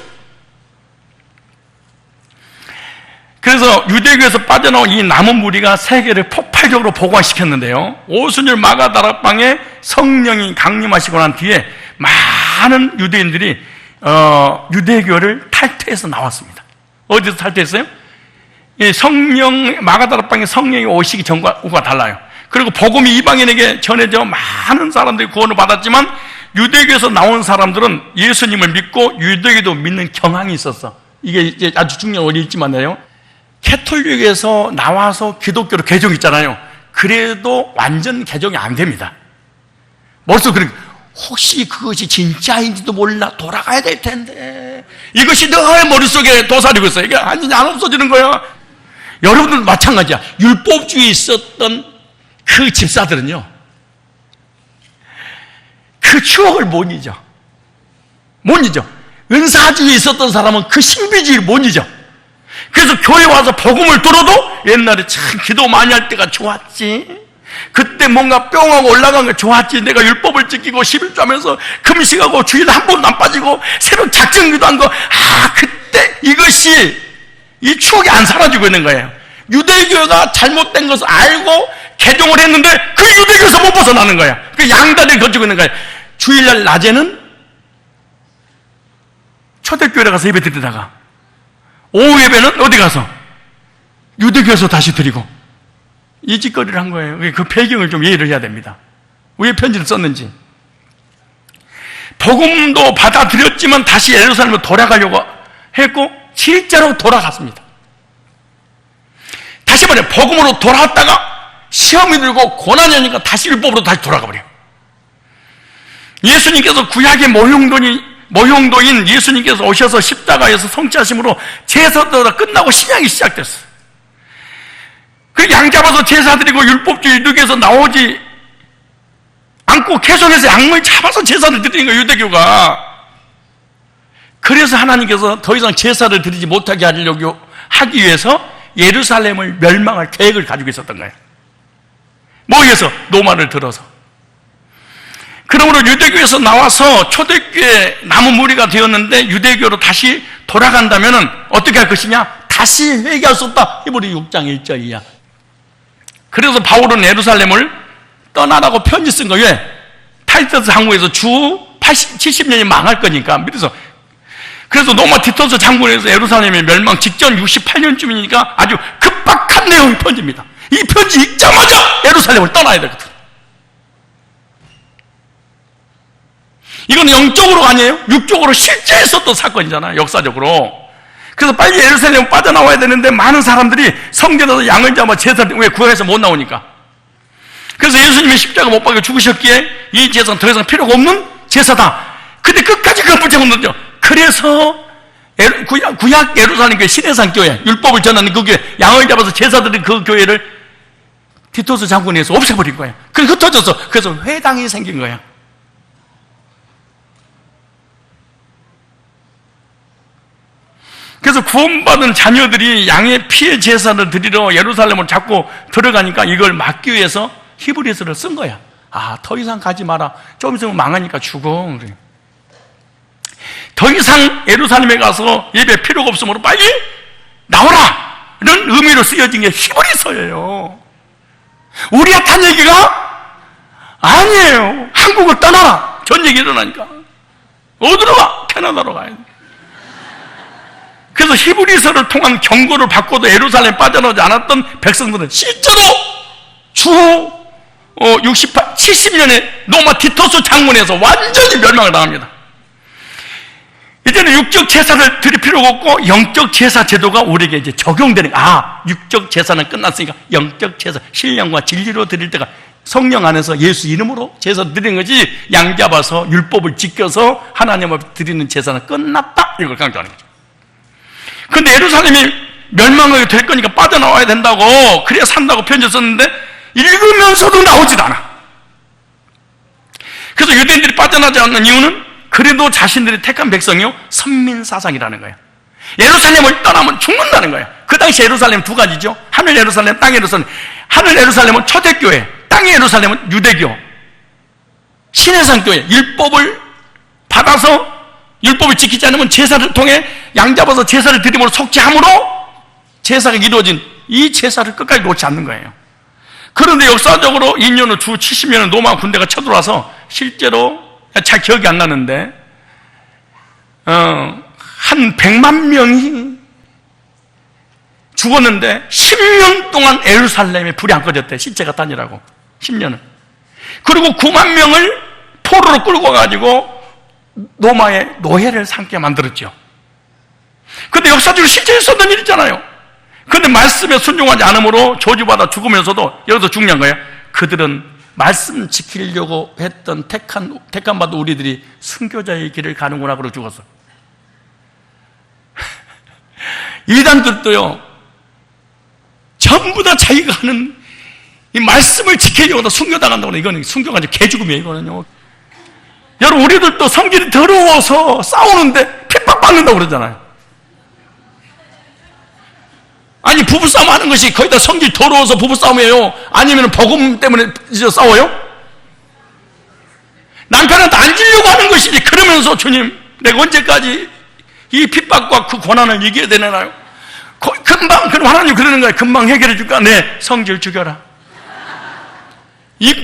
그래서 유대교에서 빠져나온 이 남은 무리가 세계를 폭발적으로 복원시켰는데요. 오순절 마가다락방에 성령이 강림하시고 난 뒤에 많은 유대인들이 유대교를 탈퇴해서 나왔습니다. 어디서 탈퇴했어요? 마가다락방에 성령이 오시기 전과 후가 달라요. 그리고 복음이 이방인에게 전해져 많은 사람들이 구원을 받았지만 유대교에서 나온 사람들은 예수님을 믿고 유대교도 믿는 경향이 있었어. 이게 이제 아주 중요한 원리 있지만요. 캐톨릭에서 나와서 기독교로 개종했잖아요. 그래도 완전 개종이 안 됩니다. 벌써 혹시 그것이 진짜인지도 몰라 돌아가야 될 텐데 이것이 너의 머릿속에 도사리고 있어요. 이게 완전히 안 없어지는 거야. 여러분들 마찬가지야. 율법주의에 있었던 그 집사들은요, 그 추억을 못 잊어. 은사주의에 있었던 사람은 그 신비주의를 못 잊어. 그래서 교회 와서 복음을 들어도 옛날에 참 기도 많이 할 때가 좋았지. 그때 뭔가 뿅하고 올라간 게 좋았지. 내가 율법을 지키고 11조 하면서 금식하고 주일 한 번도 안 빠지고 새벽 작정기도 한 거. 그때 이것이 이 추억이 안 사라지고 있는 거예요. 유대교가 잘못된 것을 알고 개종을 했는데 그 유대교에서 못 벗어나는 거야. 그 양다리를 거치고 있는 거야. 주일날 낮에는 초대교회에 가서 예배 드리다가 오후 예배는 어디 가서 유대교에서 다시 드리고 이 짓거리를 한 거예요. 그 배경을 좀 이해를 해야 됩니다. 왜 편지를 썼는지. 복음도 받아들였지만 다시 예루살렘으로 돌아가려고 했고 실제로 돌아갔습니다. 다시 말해 복음으로 돌아왔다가 시험이 들고 고난이 오니까 다시 율법으로 다시 돌아가 버려요. 예수님께서 구약의 모형도인 예수님께서 오셔서 십자가에서 성취하심으로 제사가 끝나고 신약이 시작됐어요. 그 양 잡아서 제사 드리고 율법주의 유대교에서 나오지 않고 개선해서 양을 잡아서 제사를 드리는 거예요, 유대교가. 그래서 하나님께서 더 이상 제사를 드리지 못하게 하려고 하기 위해서 예루살렘을 멸망할 계획을 가지고 있었던 거예요. 뭐 위해서? 노마를 들어서. 그러므로 유대교에서 나와서 초대교회 남은 무리가 되었는데 유대교로 다시 돌아간다면 어떻게 할 것이냐? 다시 회개할 수 없다. 히브리 6장 1절이야. 그래서 바울은 예루살렘을 떠나라고 편지 쓴 거예요. 왜? 타이터스 장군에서 주 70년이 망할 거니까 믿어서. 그래서 로마 티토스 장군에서 예루살렘의 멸망 직전 68년쯤이니까 아주 급박한 내용의 편지입니다. 이 편지 읽자마자 예루살렘을 떠나야 되거든. 이건 영적으로 아니에요? 육적으로 실제 있었던 사건이잖아요, 역사적으로. 그래서 빨리 예루살렘 빠져나와야 되는데 많은 사람들이 성전에서 양을 잡아 제사를 왜 구약에서 못 나오니까. 그래서 예수님이 십자가 못 박혀 죽으셨기에 이 제사는 더 이상 필요가 없는 제사다. 근데 끝까지 그걸 붙잡았는데요. 그래서 구약 예루살렘 교회 신해산 교회, 율법을 전하는 그 교회, 양을 잡아서 제사드린 그 교회를 디토스 장군이 해서 없애버린 거예요. 그래서 흩어져서, 그래서 회당이 생긴 거예요. 그래서 구원받은 자녀들이 양의 피의 제사를 드리러 예루살렘을 자꾸 들어가니까 이걸 막기 위해서 히브리서를 쓴 거야. 아, 더 이상 가지 마라. 좀 있으면 망하니까 죽어. 그래. 더 이상 예루살렘에 가서 예배 필요가 없으므로 빨리 나오라! 이런 의미로 쓰여진 게 히브리서예요. 우리한테 한 얘기가 아니에요. 한국을 떠나라. 전쟁이 일어나니까. 어디로 가? 캐나다로 가야 돼. 그래서 히브리서를 통한 경고를 받고도 예루살렘 빠져나오지 않았던 백성들은 실제로 주 70년에 로마 티토스 장군에서 완전히 멸망을 당합니다. 이제는 육적 제사를 드릴 필요가 없고 영적 제사 제도가 우리에게 이제 적용되는, 육적 제사는 끝났으니까 영적 제사, 신령과 진리로 드릴 때가 성령 안에서 예수 이름으로 제사 드리는 거지, 양 잡아서 율법을 지켜서 하나님 앞에 드리는 제사는 끝났다, 이걸 강조하는 거죠. 근데 예루살렘이 멸망하게 될 거니까 빠져나와야 된다고, 그래야 산다고 편지 썼는데 읽으면서도 나오질 않아. 그래서 유대인들이 빠져나지 않는 이유는 그래도 자신들이 택한 백성이요, 선민사상이라는 거예요. 예루살렘을 떠나면 죽는다는 거예요. 그 당시 예루살렘 두 가지죠. 하늘 예루살렘, 땅 예루살렘. 하늘 예루살렘은 초대교회, 땅의 예루살렘은 유대교, 신해산 교회. 율법을 받아서 율법을 지키지 않으면 제사를 통해 양 잡아서 제사를 드림으로 속죄함으로 제사가 이루어진 이 제사를 끝까지 놓지 않는 거예요. 그런데 역사적으로 2년 후 주 70년에 로마 군대가 쳐들어와서 실제로 잘 기억이 안 나는데 한 100만 명이 죽었는데 10년 동안 예루살렘에 불이 안 꺼졌대. 실제가 다니라고 10년을. 그리고 9만 명을 포로로 끌고 가가지고 로마의 노예를 삼게 만들었죠. 근데 역사적으로 실제 있었던 일이잖아요. 근데 말씀에 순종하지 않으므로 저주받아 죽으면서도, 여기서 중요한 거예요, 그들은 말씀 지키려고 했던 택한 받은 우리들이 순교자의 길을 가는구나 그러고 죽었어. 이단들도요, 전부 다 자기가 하는 이 말씀을 지키려고 순교당한다고. 이거는 순교가 아니고 개죽음이에요, 이거는요. 여러분, 우리들도 성질이 더러워서 싸우는데 핍박받는다고 그러잖아요. 아니, 부부싸움 하는 것이 거의 다 성질 더러워서 부부싸움이에요? 아니면 복음 때문에 싸워요? 남편한테 앉으려고 하는 것이지. 그러면서 주님, 내가 언제까지 이 핍박과 그 고난을 이겨야 되나요? 금방, 그럼 하나님 그러는 거예요. 금방 해결해 줄까? 네, 성질 죽여라.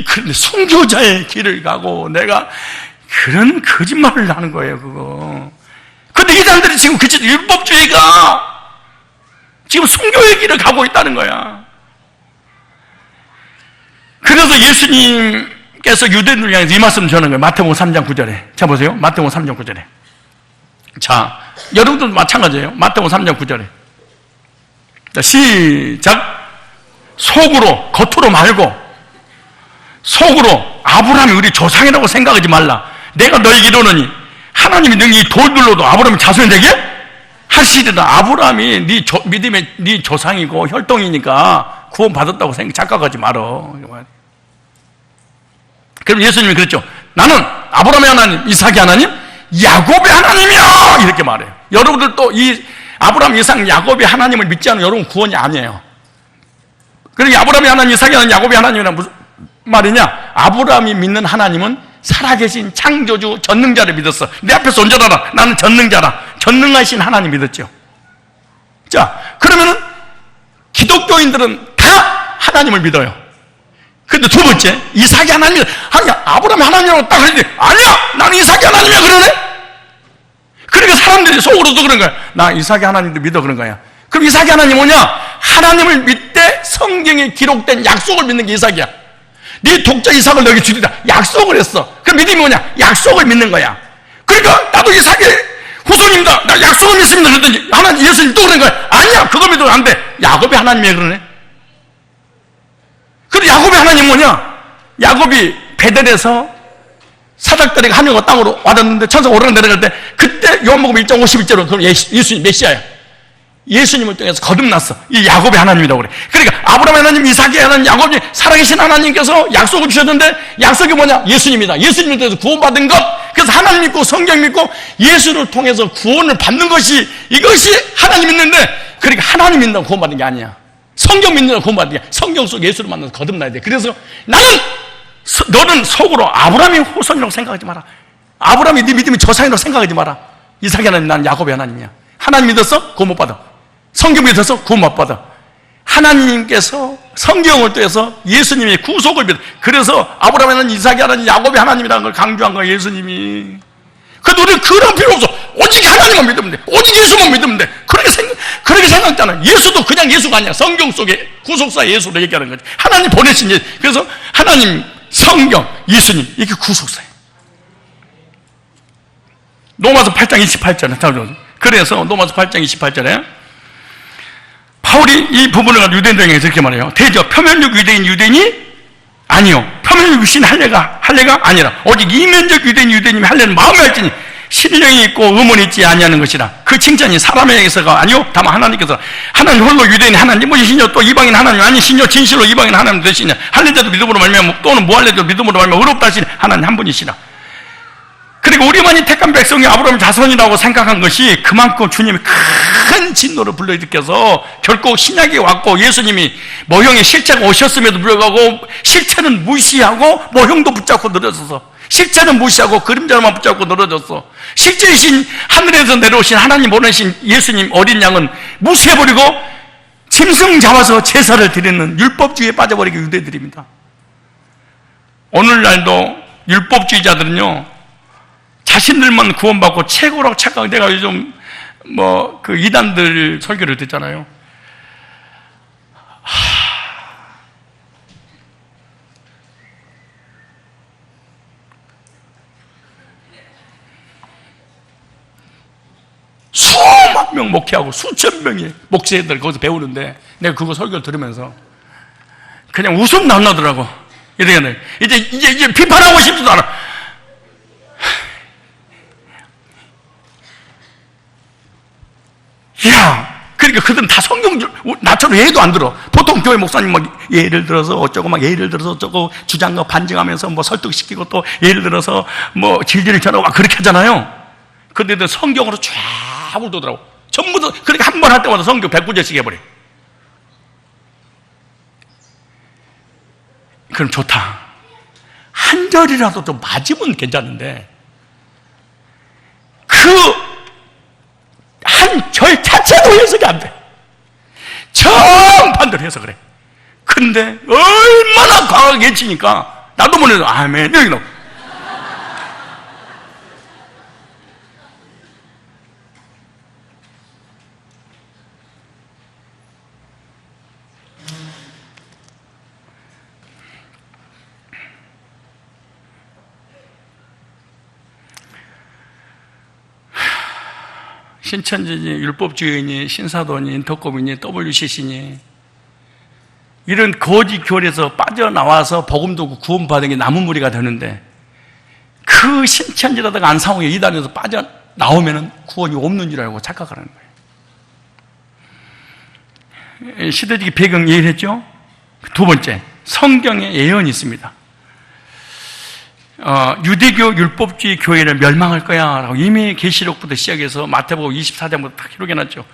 근데 순교자의 길을 가고 내가 그런 거짓말을 하는 거예요, 그거. 근데 이 사람들이 지금 율법주의가 지금 순교의 길을 가고 있다는 거야. 그래서 예수님께서 유대인들 향해서 이 말씀 전하는 거예요. 마태복음 3장 9절에. 자, 보세요. 마태복음 3장 9절에. 자, 여러분들도 마찬가지예요. 마태복음 3장 9절에. 자, 시작. 속으로, 겉으로 말고, 속으로 아브라함이 우리 조상이라고 생각하지 말라. 내가 너에게 이르노니 하나님이 능히 이 돌들로도 아브라함이 자손이 되게 하시리라. 아브라함이 믿음의 네 조상이고 혈통이니까 구원 받았다고 착각하지 말어. 그럼 예수님이 그랬죠. 나는 아브라함의 하나님, 이삭의 하나님, 야곱의 하나님이야, 이렇게 말해요. 여러분들도 이 아브라함, 이삭, 야곱의 하나님을 믿지 않으면 여러분 구원이 아니에요. 그러니까 아브라함의 하나님, 이삭의 하나님, 야곱의 하나님이란 무슨 말이냐? 아브라함이 믿는 하나님은 살아계신 창조주 전능자를 믿었어. 내 앞에서 온전하라. 나는 전능자라. 전능하신 하나님 믿었죠. 자, 그러면은 기독교인들은 다 하나님을 믿어요. 근데 두 번째, 이삭이 하나님이다. 아브라함이 하나님이라고 딱 그러는데, 아니야! 나는 이삭이 하나님이야! 그러네? 그러니까 사람들이 속으로도 그런 거야. 나 이삭이 하나님도 믿어, 그런 거야. 그럼 이삭이 하나님 뭐냐? 하나님을 믿되 성경에 기록된 약속을 믿는 게 이삭이야. 네 독자 이삭을 너에게 주리라 약속을 했어. 그 믿음이 뭐냐? 약속을 믿는 거야. 그러니까 나도 이삭의 후손입니다. 나 약속을 믿습니다. 그랬더니 하나님 예수님 또 그런 거야. 아니야, 그거 믿으면 안 돼. 야곱의 하나님이 그러네. 근데 야곱의 하나님 뭐냐? 야곱이 베델에서 사닥다리가 하늘과 땅으로 와닿는데 천사가 오르락 내려갈 때 그때 요한복음 1장 51절로 그럼 예수님 메시아야. 예수님을 통해서 거듭났어. 이 야곱의 하나님이라고 그래. 그러니까 아브라함의 하나님, 이삭의 하나님, 야곱이 살아계신 하나님께서 약속을 주셨는데 약속이 뭐냐? 예수님이다. 예수님을 통해서 구원받은 것. 그래서 하나님 믿고 성경 믿고 예수를 통해서 구원을 받는 것이 이것이 하나님 믿는데, 그러니까 하나님 믿는다고 구원받는 게 아니야. 성경 믿는다고 구원받는 게 아니야. 성경 속 예수를 만나서 거듭나야 돼. 그래서 너는 속으로 아브라함의 후손이라고 생각하지 마라. 아브라함이 네 믿음이 조상이라고 생각하지 마라. 이삭의 하나님, 나는 야곱의 하나님이야. 하나님 믿었어? 구원 못 받아. 성경 믿어서 구원 못 받아. 하나님께서 성경을 통해서 예수님의 구속을 믿어. 그래서 아브라함의 하나님, 이삭의 하나님, 야곱의 하나님이라는 걸 강조한 거야, 예수님이. 그래서 우리는 그런 필요 없어. 오직 하나님만 믿으면 돼. 오직 예수만 믿으면 돼. 그렇게 생각잖아. 예수도 그냥 예수가 아니야. 성경 속에 구속사 예수로 얘기하는 거지. 하나님 보내신 예수. 그래서 하나님, 성경, 예수님, 이게 구속사예요. 로마서 8장 28절에 그래서 로마서 8장 28절에 바울이 이 부분을 가지고 유대인들에게 이렇게 말해요. 대저 표면적 유대인이 아니요, 표면적 유신 할례가 아니라 오직 이면적 유대인이 할례는 마음에 할지니 신령이 있고 의문이 있지 아니하는 것이라. 그 칭찬이 사람에게서가 아니요 다만 하나님께서. 하나님 홀로 유대인 하나님 뭐시냐, 또 이방인 하나님 아니시냐, 진실로 이방인 하나님 되시냐, 할례자도 믿음으로 말미암아 또는 무할례자도 믿음으로 말미암아 의롭다 하시니 하나님 한 분이시라. 그리고 우리만이 택한 백성이 아브라함 자손이라고 생각한 것이 그만큼 주님이 큰 진노를 불러일으켜서 결국 신약이 왔고 예수님이 모형의 실체가 오셨음에도 불구하고 실체는 무시하고 모형도 붙잡고 늘어져서, 실체는 무시하고 그림자만 붙잡고 늘어졌어. 실제이신 하늘에서 내려오신 하나님 보내신 예수님 어린 양은 무시해버리고 짐승 잡아서 제사를 드리는 율법주의에 빠져버리게 유대들입니다. 오늘날도 율법주의자들은요, 자신들만 구원받고 최고라고 착각하고, 내가 요즘 그 이단들 설교를 듣잖아요. 수만 명 목회하고 수천 명의 목사들 거기서 배우는데 내가 그거 설교를 들으면서 그냥 웃음 나더라고. 이래야 이제 비판하고 싶지도 않아. 야, 그러니까 그들은 다 성경줄, 나처럼 예도 안 들어. 보통 교회 목사님 막 예를 들어서 어쩌고 막 예를 들어서 어쩌고 주장과 반증하면서 뭐 설득시키고 또 예를 들어서 뭐 진리를 전하고 막 그렇게 하잖아요. 근데 성경으로 쫙 훑어더라고. 전부 다. 그러니까 한 번 할 때마다 성경 109절씩 해버려. 그럼 좋다. 한 절이라도 좀 맞으면 괜찮은데 그 한 절 자체도 해석이 안 돼. 정반대로 해석을 해. 근데 얼마나 강하게 외치니까 나도 모르는 아멘 여기 나와. 신천지니 율법주의니 신사도니 인터컵이니 WCC니 이런 거짓 교리에서 빠져나와서 복음도 구원받은 게 남은 무리가 되는데 그 신천지라다가 안상홍의 이단에서 빠져나오면 구원이 없는 줄 알고 착각하는 거예요. 시대적 배경 이해했죠? 두 번째, 성경에 예언이 있습니다. 유대교 율법주의 교회는 멸망할 거야 라고 이미 계시록부터 시작해서 마태복음 24장부터 다 기록해놨죠.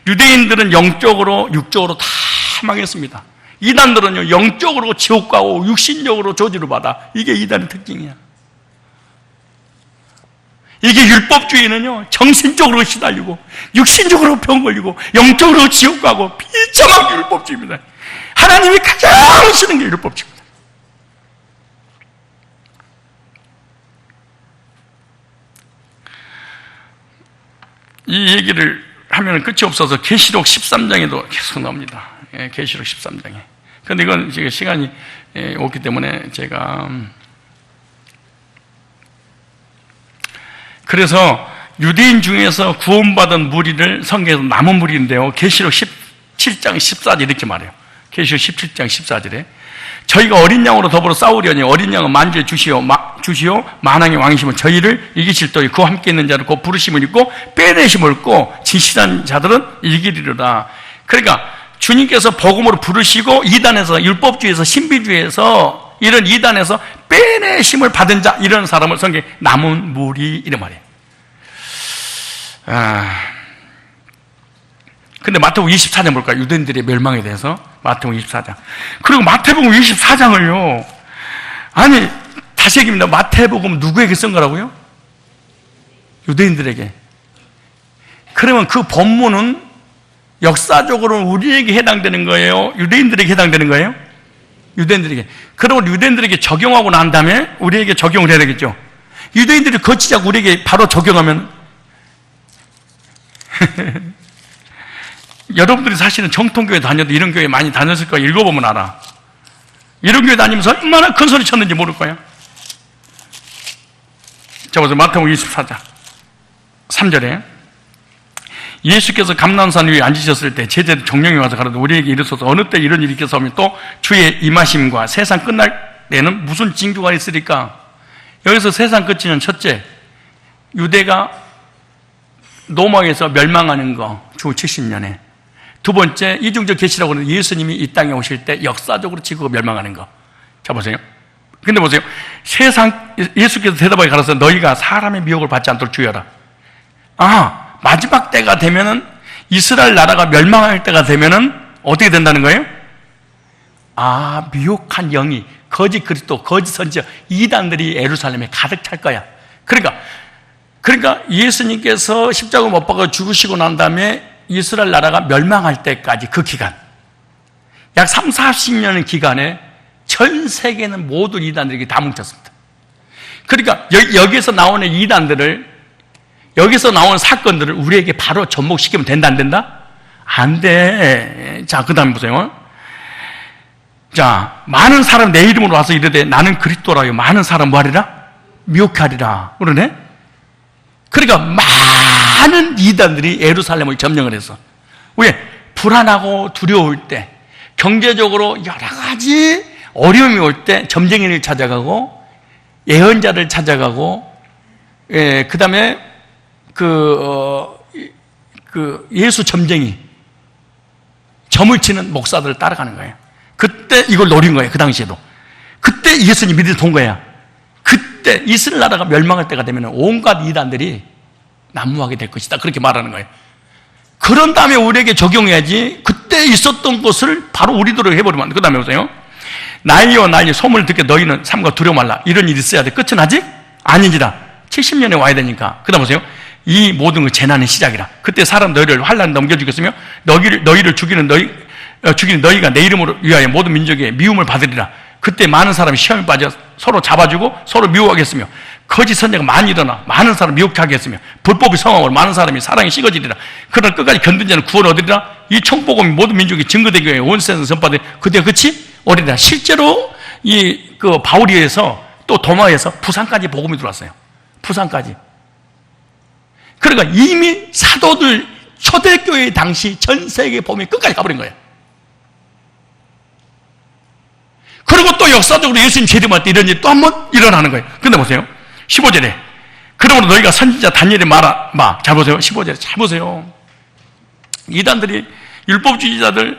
유대인들은 영적으로 육적으로 다 망했습니다. 이단들은요, 영적으로 지옥 가고 육신적으로 저주를 받아. 이게 이단의 특징이야. 이게 율법주의는요, 정신적으로 시달리고 육신적으로 병 걸리고 영적으로 지옥 가고 비참한 게 율법주의입니다. 하나님이 가장 싫은 게 율법주의입니다. 이 얘기를 하면 끝이 없어서 계시록 13장에도 계속 나옵니다. 계시록 13장에 근데 이건 지금 시간이 없기 때문에 제가 그래서 유대인 중에서 구원받은 무리를 성경에서 남은 무리인데요. 계시록 17장 14절 이렇게 말해요. 계시록 17장 14절에 저희가 어린 양으로 더불어 싸우려니 어린 양은 만주에 주시오 만왕의 왕이시면 저희를 이기실 터이 그와 함께 있는 자를 곧 부르심을 입고 빼내심을 입고 진실한 자들은 이기리로다. 그러니까 주님께서 복음으로 부르시고 이단에서 율법주의에서 신비주의에서 이런 이단에서 빼내심을 받은 자 이런 사람을 성경에 남은 무리 이런 말이에요. 근데 마태복음 24장 볼까요? 유대인들의 멸망에 대해서 마태복음 24장. 그리고 마태복음 24장을요. 아니 다시 얘기합니다. 마태복음 누구에게 쓴 거라고요? 유대인들에게. 그러면 그 본문은 역사적으로는 우리에게 해당되는 거예요? 유대인들에게 해당되는 거예요? 유대인들에게. 그러면 유대인들에게 적용하고 난 다음에 우리에게 적용을 해야 되겠죠. 유대인들이 거치자고 우리에게 바로 적용하면 여러분들이 사실은 정통교회 다녀도 이런 교회 많이 다녔을 거야. 읽어보면 알아. 이런 교회 다니면서 얼마나 큰 소리 쳤는지 모를 거야. 자, 보세요. 마태복음 24장 3절에 예수께서 감람산 위에 앉으셨을 때 제자들 정령이 와서 가라되 우리에게 이르소서 어느 때 이런 일이 있겠사오며 또 주의 임하심과 세상 끝날 때는 무슨 징조가 있으리까? 여기서 세상 끝이는 첫째, 유대가 로마에서 멸망하는 거, 주 70년에. 두 번째, 이중적 계시라고 하는 예수님이 이 땅에 오실 때 역사적으로 지구가 멸망하는 거. 자, 보세요. 근데 보세요. 예수께서 대답하게 가라사대 너희가 사람의 미혹을 받지 않도록 주의하라. 마지막 때가 되면은 이스라엘 나라가 멸망할 때가 되면은 어떻게 된다는 거예요? 미혹한 영이 거짓 그리스도, 거짓 선지자, 이단들이 예루살렘에 가득 찰 거야. 그러니까 예수님께서 십자가 못 박아 죽으시고 난 다음에 이스라엘 나라가 멸망할 때까지 그 기간, 약 3, 40년의 기간에 전 세계는 모든 이단들에게 다 뭉쳤습니다. 그러니까 여기서 나오는 이단들을, 여기서 나오는 사건들을 우리에게 바로 접목시키면 된다, 안 된다? 안 돼. 자, 그 다음에 보세요. 자, 많은 사람 내 이름으로 와서 이르되 나는 그리스도라요. 많은 사람 뭐하리라? 미혹하리라. 그러네? 그러니까 많은 이단들이 예루살렘을 점령을 해서 왜? 불안하고 두려울 때, 경제적으로 여러 가지 어려움이 올 때 점쟁이를 찾아가고 예언자를 찾아가고, 그 다음에 예수 점쟁이, 점을 치는 목사들을 따라가는 거예요. 그때 이걸 노린 거예요. 그 당시에도. 그때 예수님 믿을 돈 거야. 그때 이스라엘 나라가 멸망할 때가 되면 온갖 이단들이 난무하게 될 것이다. 그렇게 말하는 거예요. 그런 다음에 우리에게 적용해야지 그때 있었던 것을 바로 우리들에게 해버리면 안 돼. 그 다음에 보세요. 난리와 난리 소문을 듣게 너희는 삼가 두려워 말라. 이런 일이 있어야 돼. 끝은 아직 아니지라. 70년에 와야 되니까. 그 다음 보세요. 이 모든 그 재난의 시작이라. 그때 사람 너희를 환난 넘겨주겠으며 너희를 죽이는 너희가 내 이름으로 위하여 모든 민족의 미움을 받으리라. 그때 많은 사람이 시험에 빠져 서로 잡아주고 서로 미워하겠으며 거짓 선자가 많이 일어나 많은 사람 미혹하게 하겠으며 불법의 성함으로 많은 사람이 사랑이 식어지리라. 그러나 끝까지 견딘 자는 구원 얻으리라. 이 청복음이 모든 민족이 증거되기 위해 온 세상에 전파되 그때 끝이 오리라. 실제로 바울이에서 또 도마에서 부산까지 복음이 들어왔어요. 부산까지. 그러니까 이미 사도들 초대교회 당시 전 세계 복음이 끝까지 가버린 거예요. 그리고 또 역사적으로 예수님 재림할 때 이런 일이 또 한 번 일어나는 거예요. 근데 보세요. 15절에 그러므로 너희가 선지자 다니엘의 말아. 잘 보세요. 15절에 잘 보세요. 이단들이 율법주의자들,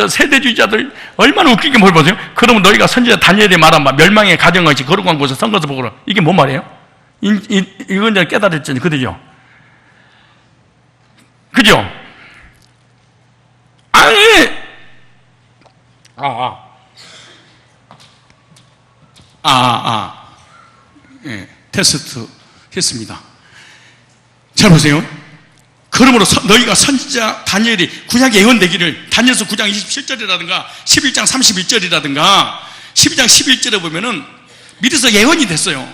세대주의자들 얼마나 웃기게 뭘 보세요. 그러면 너희가 선지자 다니엘의 말아. 멸망의 가정같이 거룩한 곳에 선 것을 보거라. 이게 뭔 말이에요? 이건 이제 깨달았잖아요. 그죠? 그죠? 아니! 테스트 했습니다. 잘 보세요. 그러므로 너희가 선지자 다니엘이 구약 예언되기를 다니엘서 9장 27절이라든가 11장 31절이라든가 12장 11절에 보면은 미리서 예언이 됐어요.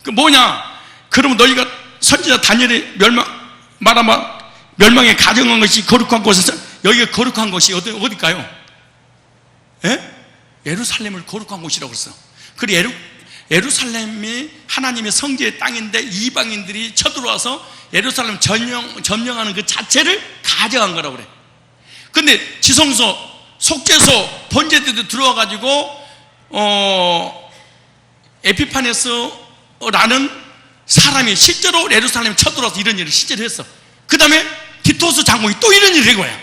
그 뭐냐? 그러면 너희가 선지자 다니엘이 멸망에 가정한 것이 거룩한 곳에서 여기가 거룩한 곳이 어딜까요? 예루살렘을 거룩한 곳이라고 그랬어. 그리고 예루살렘이 하나님의 성지의 땅인데 이방인들이 쳐들어와서 예루살렘 점령하는 그 자체를 가져간 거라고 그래. 근데 지성소, 속죄소, 번제대도 들어와가지고 에피파네스라는 사람이 실제로 예루살렘에 쳐들어와서 이런 일을 실제로 했어. 그 다음에 디토스 장군이 또 이런 일을 한 거야.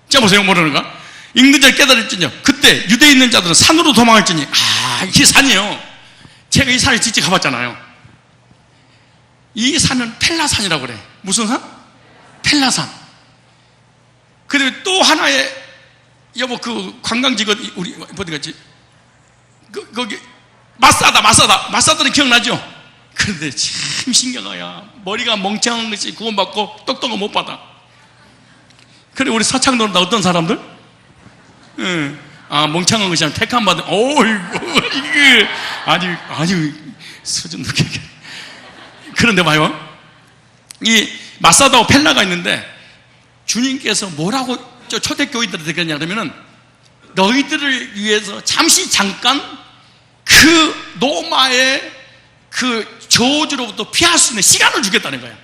자, 보세요. 모르는가? 읽는 자를 깨달을지니요. 그때 유대에 있는 자들은 산으로 도망할지니, 이게 산이에요. 제가 이 산에 직접 가봤잖아요. 이 산은 펠라산이라고 그래. 무슨 산? 펠라산. 그리고 또 하나의, 여보, 그 관광지가, 우리, 어디 갔지? 거기, 마사다는 기억나죠? 그런데 참 신기하야. 머리가 멍청한 것이 구원받고 똑똑한 못 받아. 그래, 우리 서창도는 어떤 사람들? 멍청한 것이 아니라 택함 받은, 어이구, 이게 아주 수준 높게. 그런데 봐요. 이 마사다와 펠라가 있는데 주님께서 뭐라고 초대교인들한테 그랬냐면은 너희들을 위해서 잠깐 그 로마의 그 저주로부터 피할 수 있는 시간을 주겠다는 거야.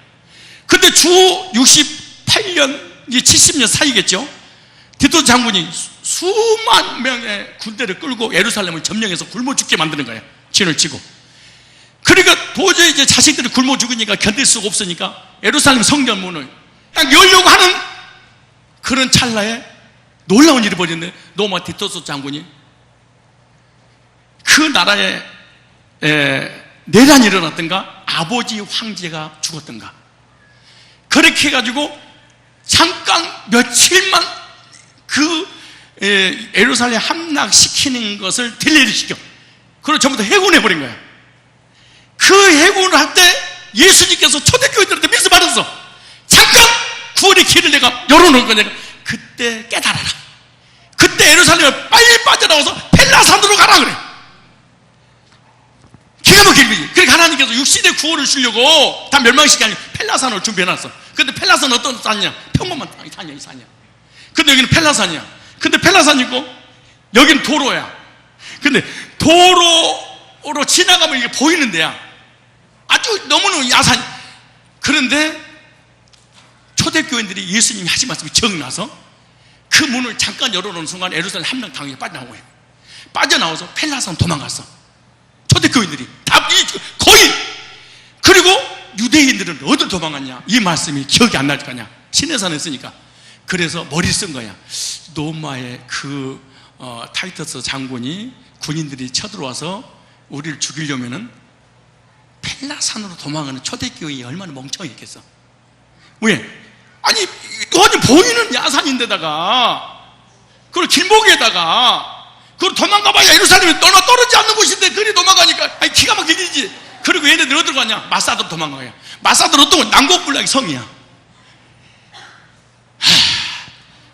근데 주 68년, 이제 70년 사이겠죠? 디토스 장군이 수만 명의 군대를 끌고 예루살렘을 점령해서 굶어 죽게 만드는 거예요. 진을 치고. 그러니까 도저히 이제 자식들이 굶어 죽으니까 견딜 수가 없으니까 예루살렘 성전문을 딱 열려고 하는 그런 찰나에 놀라운 일이 벌어졌네. 로마 디토스 장군이 그 나라에 내란이 일어났던가 아버지 황제가 죽었던가 그렇게 해가지고 잠깐 며칠만 그 예루살렘 함락시키는 것을 딜레이를 시켜. 그걸 전부 다 해군해버린 거야. 그 해군을 할 때 예수님께서 초대교회들한테 미스 받았어. 잠깐 구원의 길을 내가 열어놓은 거니까 그때 깨달아라. 그때 예루살렘에 빨리 빠져나와서 펠라산으로 가라 그래. 기가 막힌 거지. 그러니까 하나님께서 육신의 구원을 주려고 다 멸망시키기 아니고 펠라산을 준비해놨어. 근데 펠라산은 어떤 산이냐? 평범한 산이야, 이 산이야. 근데 여기는 펠라산이야. 근데 펠라산 있고 여기는 도로야. 근데 도로로 지나가면 이게 보이는 데야. 아주 너무너무 야산. 그런데 초대교인들이 예수님이 하신 말씀이 기억나서 그 문을 잠깐 열어놓은 순간 예루살렘 함락 당에 빠져나온 거예요. 빠져나와서 펠라산 도망갔어. 초대교인들이 다 거의. 그리고 유대인들은 어디로 도망갔냐? 이 말씀이 기억이 안 날 거냐? 시내산에 있으니까. 그래서 머리 쓴 거야. 로마의 그 타이터스 장군이 군인들이 쳐들어와서 우리를 죽이려면은 펠라산으로 도망가는 초대교회에 얼마나 멍청했겠어. 왜? 아니 완전 보이는 야산인데다가 그걸 길목에다가 그걸 도망가봐야 예루살렘에 너나 떨어지지 않는 곳인데 그리 도망가니까 아니 기가 막히지. 그리고 얘네들 어디로 가냐? 마사드로 도망가요. 마사드로 어떤 건 난공불락의 성이야.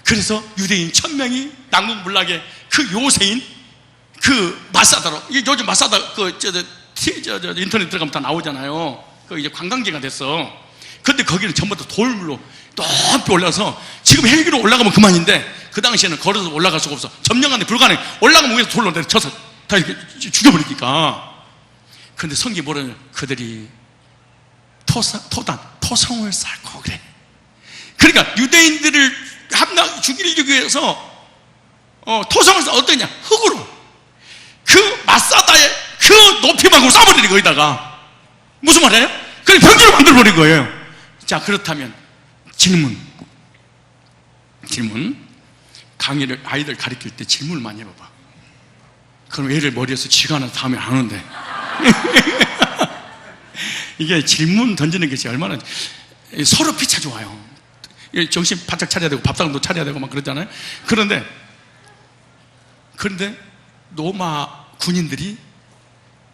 그래서 유대인 1000명이 난공불락의 그 요새인 그 마사다로, 요즘 마사다 인터넷 들어가면 다 나오잖아요. 그 이제 관광지가 됐어. 근데 거기는 전부 다 돌물로 높이 올라서 지금 헬기로 올라가면 그만인데 그 당시에는 걸어서 올라갈 수가 없어. 점령하는데 불가능해. 올라가면 위에서 돌로 내려쳐서 다 이렇게 죽여버리니까. 근데 성경이 뭐라냐? 그들이 토성을 쌓고 그래. 그러니까 유대인들을 죽이기 위해서 토성을 쌓 어떠냐? 흙으로 그 마사다의 그 높이만큼 쌓아버리는 거기다가. 무슨 말이에요? 그냥 병지로 만들어버린 거예요. 자, 그렇다면 질문. 강의를 아이들 가르칠 때 질문을 많이 해봐봐. 그럼 애를 머리에서 쥐가 하나 다음에 안 오는데 이게 질문 던지는 것이 얼마나 서로 피차 좋아요. 정신 바짝 차려야 되고 밥상도 차려야 되고 막 그러잖아요. 그런데 로마 군인들이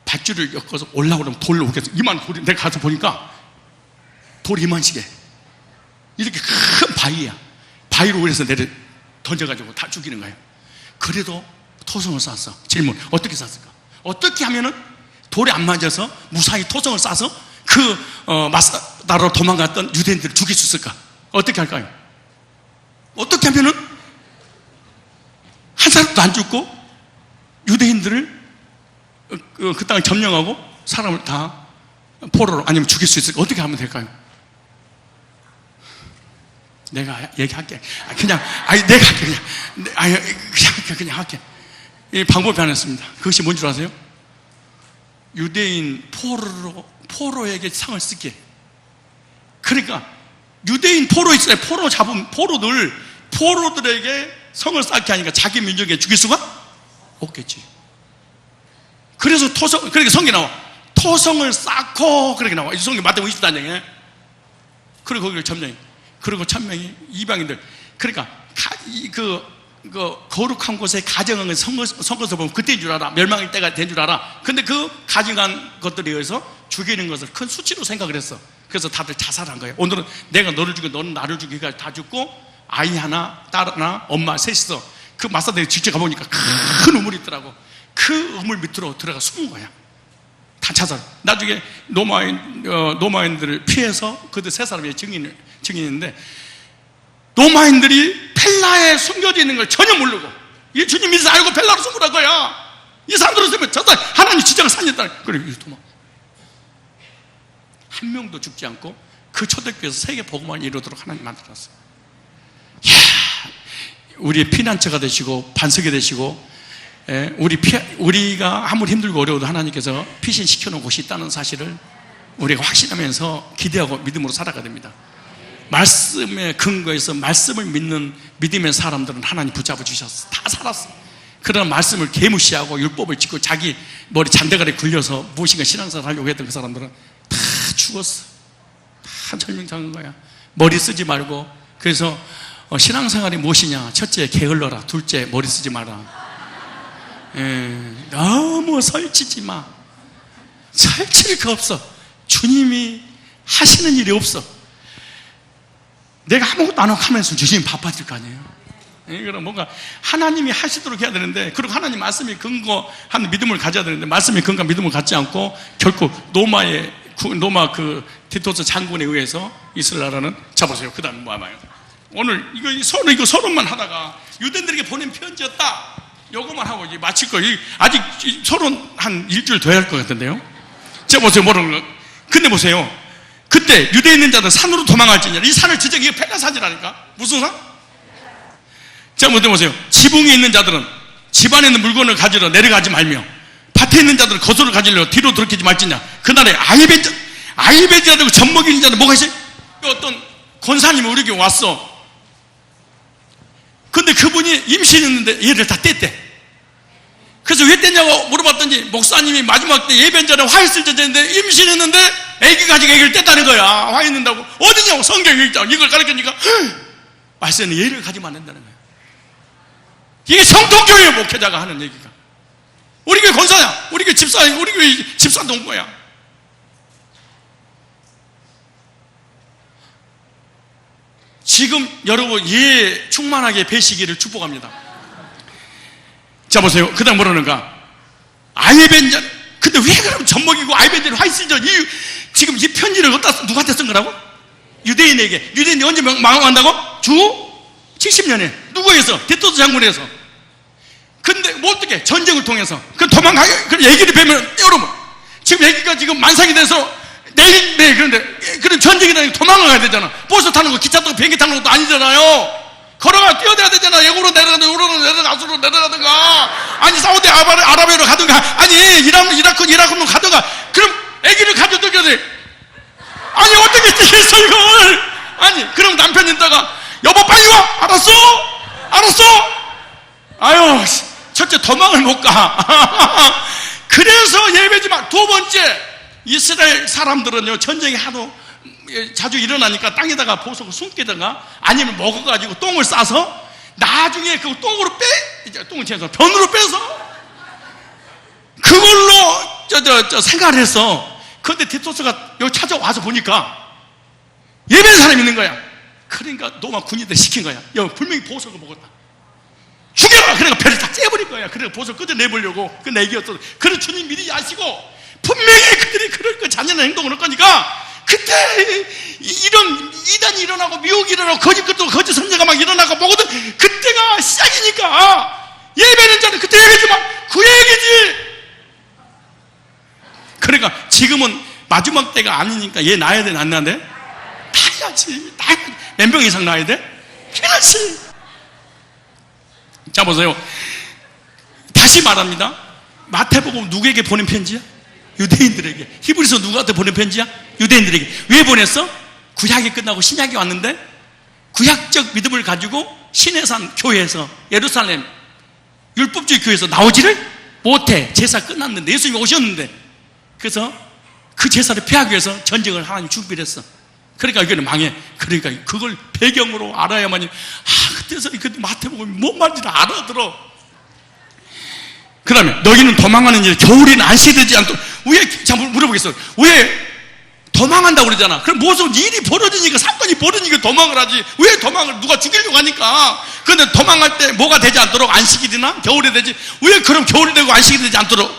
밧줄을 엮어서 올라오려면 돌로 오겠어. 이만 돌이, 내가 가서 보니까 돌이 이만씩해. 이렇게 큰 바위야. 바위로 올려서 던져가지고 다 죽이는 거예요. 그래도 토성을 쌓았어. 질문, 어떻게 쌓았을까? 어떻게 하면은 돌에 안 맞아서 무사히 토성을 쌓아서 그 마사다로 도망갔던 유대인들을 죽일 수 있을까? 어떻게 할까요? 어떻게 하면은 한 사람도 안 죽고 유대인들을 그 땅을 점령하고 사람을 다 포로로 아니면 죽일 수 있을까? 어떻게 하면 될까요? 내가 얘기할게. 내가 할게. 그냥 할게. 이 방법이 하나 있습니다. 그것이 뭔지 아세요? 유대인 포로에게 상을 쓰게. 그러니까 유대인 포로 있어요. 포로 잡은 포로들에게 성을 쌓게 하니까 자기 민족에 죽일 수가 없겠지. 그래서 그렇게 성경이 나와. 토성을 쌓고 그렇게 나와. 이 성경 마태복음 24장에. 그리고 거기를 점령해. 그리고 1000명이 이방인들. 그러니까 거룩한 곳에 가정한 선거서 보면 그때인 줄 알아. 멸망의 때가 된 줄 알아. 근데 그 가정한 것들에 의해서 죽이는 것을 큰 수치로 생각을 했어. 그래서 다들 자살한 거예요. 오늘은 내가 너를 죽이고 너는 나를 죽이고 다 죽고 아이 하나, 딸 하나, 엄마 셋이서 그 마사대에 직접 가보니까 큰 우물이 있더라고. 그 우물 밑으로 들어가 숨은 거야. 다 자살. 나중에 로마인들을 피해서 그들 세 사람이 증인인데 로마인들이 펠라에 숨겨져 있는 걸 전혀 모르고 이 주님 믿어서 알고 펠라로 숨으란 거야. 이 사람들은 쓰면 저 사람 하나님 지정을 살렸다. 그래 도망. 한 명도 죽지 않고 그 초대교회에서 세계 복음을 이루도록 하나님 만들었어. 이야, 우리의 피난처가 되시고 반석이 되시고, 우리가 아무리 힘들고 어려워도 하나님께서 피신시켜 놓은 곳이 있다는 사실을 우리가 확신하면서 기대하고 믿음으로 살아가야 됩니다. 말씀에 근거해서 말씀을 믿는 믿음의 사람들은 하나님 붙잡아 주셨어. 다 살았어. 그러나 말씀을 개무시하고 율법을 짓고 자기 머리 잔대가리에 굴려서 무엇인가 신앙생활 하려고 했던 그 사람들은 다 죽었어. 다 절명당한 거야. 머리 쓰지 말고. 그래서 신앙생활이 무엇이냐? 첫째, 게을러라. 둘째, 머리 쓰지 마라. 너무 설치지 마. 설칠 거 없어. 주님이 하시는 일이 없어. 내가 아무것도 안 하고 하면서 주님이 바빠질 거 아니에요. 그럼 뭔가 하나님이 하시도록 해야 되는데, 그리고 하나님 말씀이 근거한 믿음을 가져야 되는데, 말씀이 근거한 믿음을 갖지 않고 결국 로마 그 티토스 장군에 의해서 이스라엘 나라는 잡았어요. 그 다음에 뭐 아마요. 오늘 이거 서론만 하다가 유대인들에게 보낸 편지였다. 요거만 하고 이제 마칠 거예요. 아직 서론 한 일주일 더 해야 할 것 같은데요. 자, 보세요. 뭐라는 거. 근데 보세요. 그때 유대에 있는 자들 산으로 도망할지니라. 이 산을 지적, 이게 펠라산이라니까. 무슨 산? 자, 보세요. 지붕에 있는 자들은 집안에 있는 물건을 가지러 내려가지 말며, 밭에 있는 자들은 거소를 가지려 뒤로 돌이키지 말지냐. 그날에 아이베자들과 젖먹이는 자들 뭐가 있어요? 어떤 권사님이 우리에게 왔어. 근데 그분이 임신했는데 얘를 다 뗐대. 그래서 왜 뗐냐고 물어봤더니 목사님이 마지막 때 예배한 자는 화 있을 때인데 임신했는데 애기 가지고 애기를 뗐다는 거야. 화 있는다고. 어디냐고 성경에 있다고. 이걸 가르치니까 말씀은 얘를 가지면 안 된다는 거야. 이게 성통교회 목회자가 하는 얘기가. 우리 교회 권사야. 우리 교회 집사야. 우리 교회 집사 동거야. 지금 여러분 충만하게 배시기를 축복합니다. 자, 보세요. 그 다음 뭐라는가? 아이벤전. 근데 왜 그럼 젖먹이고 아이벤전이 화이트전 지금 이 편지를 누구한테 쓴 거라고? 유대인에게. 유대인이 언제 망한다고? 주 70년에 누구에서? 디토스 장군에서. 근데 뭐 어떻게? 전쟁을 통해서. 그 도망가게. 그 얘기를 배면 여러분 지금 얘기가 지금 만상이 돼서 내일 그런데 그런 전쟁이다. 도망가야 되잖아. 버스 타는 거, 기차 타고 비행기 타는 것도 아니잖아요. 걸어가 뛰어내야 되잖아. 영으로 내려가든 우로로 내려가든 아수로 내려가든가, 아니 사우디 아라비아로 가든가, 아니 이라크로 가든가. 그럼 애기를 가져들여야 돼. 아니 어떻게 뛰겠어 이걸. 아니 그럼 남편 있다가 여보 빨리 와. 알았어. 아유, 첫째 도망을 못 가. 그래서 예배지 마. 두 번째, 이스라엘 사람들은요, 전쟁이 하도 자주 일어나니까 땅에다가 보석을 숨기다가 아니면 먹어가지고 똥을 싸서 나중에 그 똥으로 똥을 채워서 변으로 빼서 그걸로 생활을 했어. 그런데 디토스가 여기 찾아와서 보니까 예배하는 사람이 있는 거야. 그러니까 로마 군인들 시킨 거야. 야, 분명히 보석을 먹었다. 죽여라! 그러니까 배를 다 째버린 거야. 그래서 보석 끄집내보려고. 그 내기였어. 그래서 주님 미리 아시고 분명히 그들이 그럴 거 잔인한 행동을 할 거니까, 그때 이런 이단이 일어나고 미혹이 일어나고 거짓 선제가 막 일어나고 뭐거든. 그때가 시작이니까 예배는 자는 그때 얘기지만 그 얘기지. 그러니까 지금은 마지막 때가 아니니까 얘 낳아야 돼, 안 낳아야 돼? 낳아야지. 몇 명 이상 낳아야 돼? 그렇지. 자, 보세요. 다시 말합니다. 마태복음 누구에게 보낸 편지야? 유대인들에게. 히브리서 누구한테 보낸 편지야? 유대인들에게. 왜 보냈어? 구약이 끝나고 신약이 왔는데 구약적 믿음을 가지고 시내산 교회에서, 예루살렘 율법주의 교회에서 나오지를 못해. 제사 끝났는데, 예수님이 오셨는데, 그래서 그 제사를 피하기 위해서 전쟁을 하나님 준비를 했어. 그러니까 이거는 망해. 그러니까 그걸 배경으로 알아야만이, 그때서 그 마태복음이 뭔 말인지 알아들어. 그 다음에 너희는 도망하는 일, 겨울에는 안식되지 않도록. 왜, 자, 물어보겠어. 왜 도망한다고 그러잖아. 그럼 무슨 일이 벌어지니까, 사건이 벌어지니까 도망을 하지. 왜 도망을, 누가 죽이려고 하니까. 그런데 도망할 때 뭐가 되지 않도록 안식일이나 겨울에 되지. 왜 그럼 겨울이 되고 안식이 되지 않도록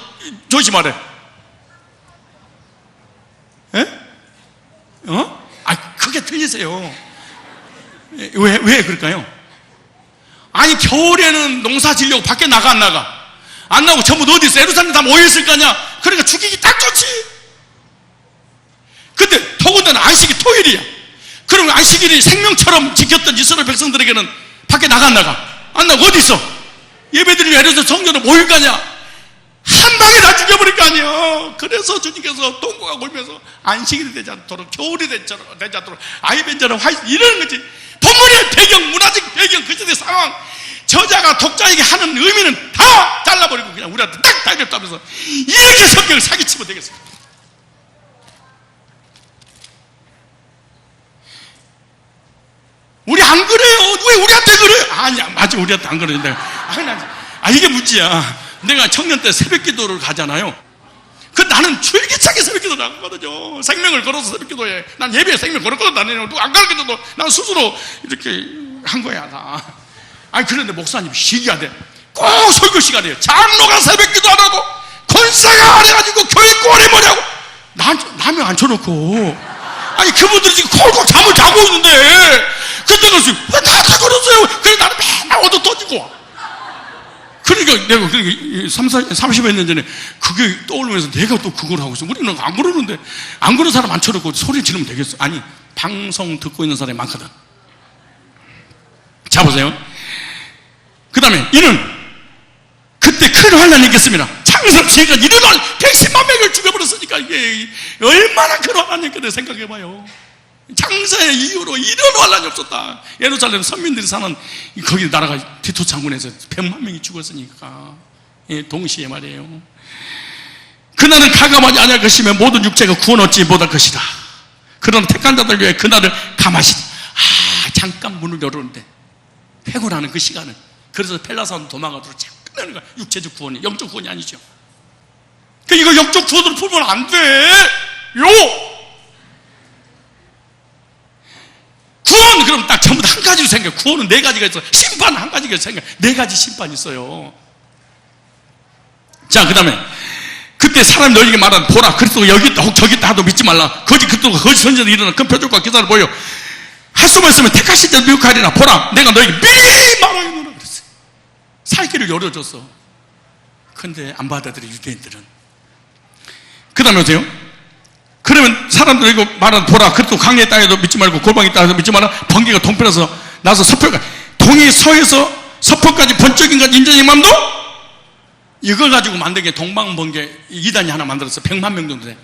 조심하래? 에? 그게 틀리세요. 왜 그럴까요? 아니, 겨울에는 농사 지려고 밖에 나가, 안 나가? 안 나고 전부 어디 있어? 예루살렘 다 모여있을 거 아니야? 그러니까 죽이기 딱 좋지. 근데 더군다나 안식이 토요일이야. 그러면 안식일이 생명처럼 지켰던 이스라엘 백성들에게는 밖에 나가, 안 나가? 안 나고 어디 있어? 예배드리면 예루살렘 성전에 모일 거 아니야? 한 방에 다 죽여버릴 거 아니에요. 그래서 주님께서 동고가 골면서 안식일이 되지 않도록, 겨울이 되지 않도록, 아이벤저는 화이트, 이러는 거지. 본문의 배경, 문화적 배경, 그 시대 상황, 저자가 독자에게 하는 의미는 다 잘라버리고 그냥 우리한테 딱 달렸다면서 이렇게 성경을 사기치면 되겠어요. 우리 안 그래요. 왜 우리한테 그래? 아니야, 맞아, 우리한테 안 그러는데. 이게 문제야. 내가 청년 때 새벽 기도를 가잖아요. 그 나는 줄기차게 새벽 기도 나가거든요. 생명을 걸어서 새벽 기도해. 난 예배에 생명 걸었거든. 나는 누가 안 가르쳐도 난 스스로 이렇게 한 거야, 다. 그런데 목사님 시기하대. 꼭 설교 시간이에요. 장로가 새벽 기도 안 하고 권사가 안 해가지고 교회 꼬리머리하고 남의 앉혀놓고. 그분들이 지금 콜콜 잠을 자고 있는데 그때 그러지 왜 나한테 그러세요? 그래 나는 맨날 얻어 던지고. 그러니까 내가 30여 년 전에 그게 떠오르면서 내가 또 그걸 하고 있어. 우리는 안 그러는데, 안 그러는 사람 앉혀놓고 소리 지르면 되겠어. 아니, 방송 듣고 있는 사람이 많거든. 자, 보세요. 그 다음에 이는 그때 큰 환란이 있겠습니다. 창세기 지혜가 이런 110만 명을 죽여버렸으니까 이게 얼마나 큰 환란이 있겠다 생각해봐요. 창세의 이후로 이런 환란이 없었다. 예루살렘 선민들이 사는 거기 나라가 티토 장군에서 100만 명이 죽었으니까. 동시에 말이에요. 그날은 가감하지 아니할 것이며 모든 육체가 구원 얻지 못할 것이다. 그러나 택한 자들 위해 그날을 감하시다. 잠깐 문을 열었는데 회고라는 그 시간을. 그래서 펠라사는 도망가도록 잠깐 하는 거야. 육체적 구원이, 영적 구원이 아니죠. 이거 영적 구원으로 풀면 안 돼. 구원, 그럼 딱 전부 다 한 가지로 생각해. 구원은 네 가지가 있어. 심판 한 가지가 생각해. 네 가지 심판이 있어요. 자, 그 다음에 그때 사람이 너희에게 말한 보라 그리스도가 여기 있다 혹 저기 있다 하도 믿지 말라. 거짓 그리스도가 거짓 선지자들이 일어나 큰 표적과 기사를 보여 할 수만 있으면 택하실 때 미혹하리라. 보라 내가 너희에게 미리 말하노라 그랬어요. 살 길을 열어줬어. 근데 안 받아들여 유대인들은. 그 다음에 보세요. 그러면 사람들이 말하는 보라 그리스도 강의 땅에도 믿지 말고 골방의 땅에도 믿지 마라. 번개가 동편에서 나서 서편까지, 동이 서에서 서편까지 번쩍인 것 인전의 맘도 이걸 가지고 만든 게 동방번개 이단이 하나 만들었어. 100만 명 정도 돼.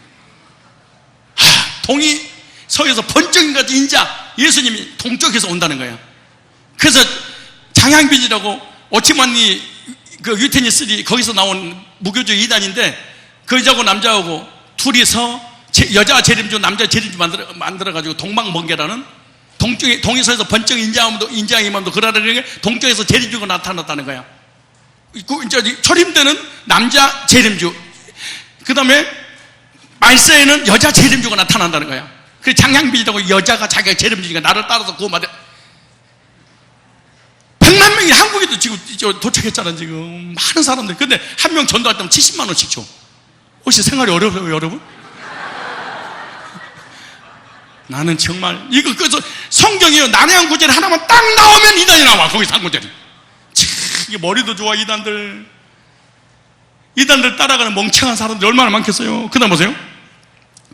동이 서에서 번쩍인 것 인자, 예수님이 동쪽에서 온다는 거야. 그래서 장향빈이라고 오치만니 그 유테니스리 거기서 나온 무교주의 이단인데 그 여자하고 남자하고 둘이서 여자 재림주 남자 재림주 만들어가지고 동방번개라는 동쪽에 동이 서에서 번쩍 인자의 임함도 그러라는 게 동쪽에서 재림주가 나타났다는 거야. 초림 때는 남자 재림주, 그 다음에 말세에는 여자 재림주가 나타난다는 거야. 그 장향빈이라고 여자가 자기가 재림주니까 나를 따라서 구원받아. 100만 명이 한국에도 지금 도착했잖아. 지금 많은 사람들. 근데 한 명 전도할 때면 70만 원씩 줘. 혹시 생활이 어려워요 여러분? 나는 정말 이거 그래서 성경이요 난해한 구절 하나만 딱 나오면 이단이 나와. 거기서 한 구절이 이게 머리도 좋아, 이단들 따라가는 멍청한 사람들이 얼마나 많겠어요. 그 다음 보세요.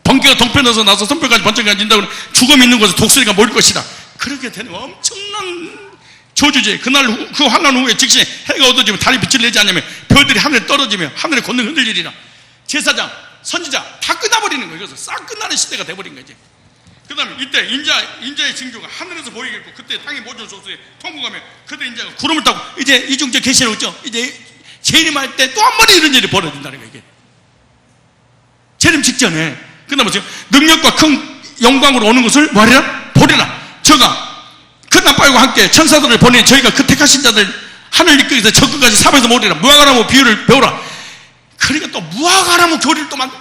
번개가 동편에서 나서 손뼈까지 번쩍 가진다고 죽음 있는 곳에 독수리가 모일 것이다. 그렇게 되는 엄청난 저주제. 그날 그 환란 후에 즉시 해가 어두워지면 달이 빛을 내지 않으면 별들이 하늘에 떨어지며 하늘의 권능 흔들리리라. 제사장, 선지자 다 끝나버리는 거예요. 그래서 싹 끝나는 시대가 돼버린 거지. 그 다음에 이때 인자의 징조가 하늘에서 보이겠고 그때 땅의 모든 소수에 통곡하며 그들 인자가 구름을 타고 이제 이중적 계시를 얻죠. 이제 재림할 때 또 한 번에 이런 일이 벌어진다는 거예요. 이게 재림 직전에. 그 다음에 능력과 큰 영광으로 오는 것을 뭐하리라? 보리라. 저가 큰 아빠와 함께 천사들을 보내 저희가 그 택하신 자들 하늘 이끌기 위해서 저 끝까지 삽에서 모리라. 무화과나무 비유를 배우라. 그러니까 또 무화과나무 교리를 또 만들.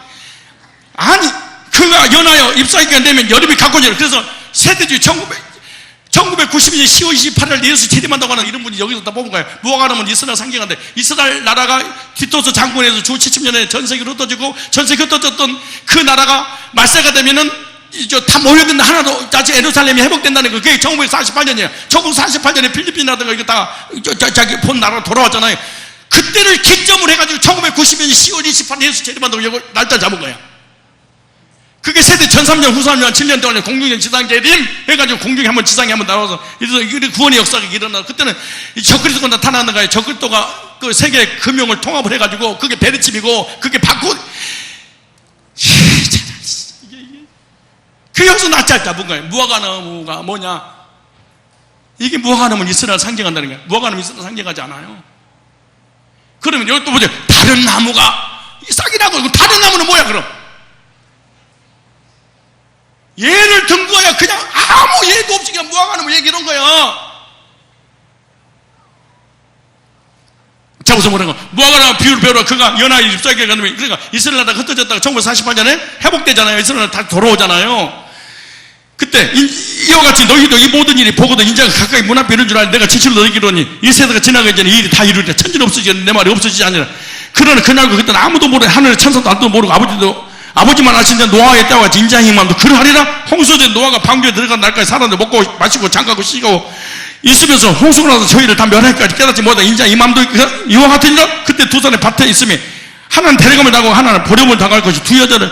아니 그가 연하여 잎사귀가 되면 여름이 가까워지라. 그래서 세대주의 1992년 10월 28일 예수 재림한다고 하는 이런 분이 여기서 다 뽑은 거예요. 무화과나무는 이스라엘 상징한데 이스라엘 나라가 디토스 장군에서 주 70년에 전세계로 흩어지고 전세계 흩어졌던 그 나라가 말세가 되면은 다 모여든 하나도 다시 예루살렘이 회복된다는 거. 그게 1948년이에요. 1948년에 필리핀이라든가 이거 다 자기 본 나라로 돌아왔잖아요. 그때를 기점으로 해가지고 1990년 10월 28일 예수 재림한다고 날짜 잡은 거야. 그게 세대 1003년 후 3년 7년 동안에 공중의 지상 재림 해가지고 공중에 한번 지상에 한번 나와서 구원의 역사가 일어나. 그때는 적그리스도가 나타나는 거예요. 적그리스도가 그 세계 금융을 통합을 해가지고 그게 베르침이고 그게 바꾸. 그 여기서 낯짝 잡은 거예요. 무화과나무가 뭐냐? 이게 무화과나무는 이스라엘 상징한다는 거예요. 무화과나무 이스라엘 상징하지 않아요. 그러면 여기 또 보세요. 다른 나무가 싹이라고. 다른 나무는 뭐야 그럼? 얘를 든 거야. 그냥 아무 예도 없이 그냥 무화과나무 얘기한 거야. 자, 무슨 뭐라는 거? 무화과나무 비유를 배우라. 그가 연하의 잎사귀가 가면 그러니까 이스라엘 나라가 흩어졌다가 1948년에 회복되잖아요. 이스라엘 나라 다 돌아오잖아요. 그때 이와 같이 너희도 이 모든 일이 보고도 인자가 가까이 문 앞에 이른 줄 알니 내가 진실로 너희기로니 이 세대가 지나가기 전에 이 일이 다 이루리라. 천지는 없어지겠는데 내 말이 없어지지 않으라. 그러나 그날과 그때는 아무도 모르고 하늘의 천사도 아무도 모르고 아버지만 아신 자 노아의 때와 같이 인자의 힘만도 그러하리라. 홍수된 노아가 방주에 들어간 날까지 사람들 먹고 마시고 장가고 쉬고 있으면서 홍수가 나서 저희를 다 멸할까지 깨닫지 못하다 인자 이맘도 이와 같으니라. 그때 두 사람의 밭에 있으며 하나는 데려감을 당하고 하나는 버림을 당할 것이 두 여자가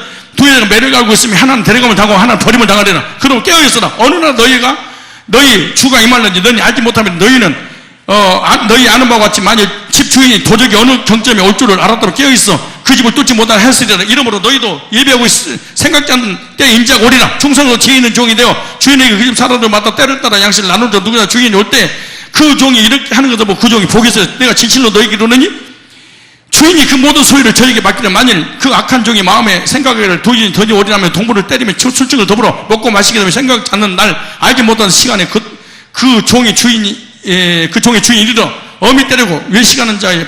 매를 갈고 있으며 하나는 데려감을 당하고 하나는 버림을 당하리라. 그럼 깨어있으라. 어느 날 너희 주가 임할는지 너희 알지 못하면 너희는 너희 아는 바와 같이 만일 집 주인이 도적이 어느 경점에 올 줄을 알았도록 깨어있어 그 집을 뚫지 못하는 했으리라. 이러므로 너희도 예배하고 생각지 않는 때에 인자가 오리라. 충성으로 지혜 있는 종이 되어 주인에게 그 집 사람들마다 때를 따라 양식을 나누자. 누구나 주인이 올 때 그 종이 이렇게 하는 것을 보고 그 종이 복이 있어요. 내가 진실로 너에게 이르노니 주인이 그 모든 소유를 저에게 맡기려. 만일 그 악한 종이 마음에 생각을 도저히 오리라면 동물을 때리며 술증을 더불어 먹고 마시게 되면 생각지 않는 날 알지 못하는 시간에 그 종의 주인이 이르러 어미 때리고 외식하는 자의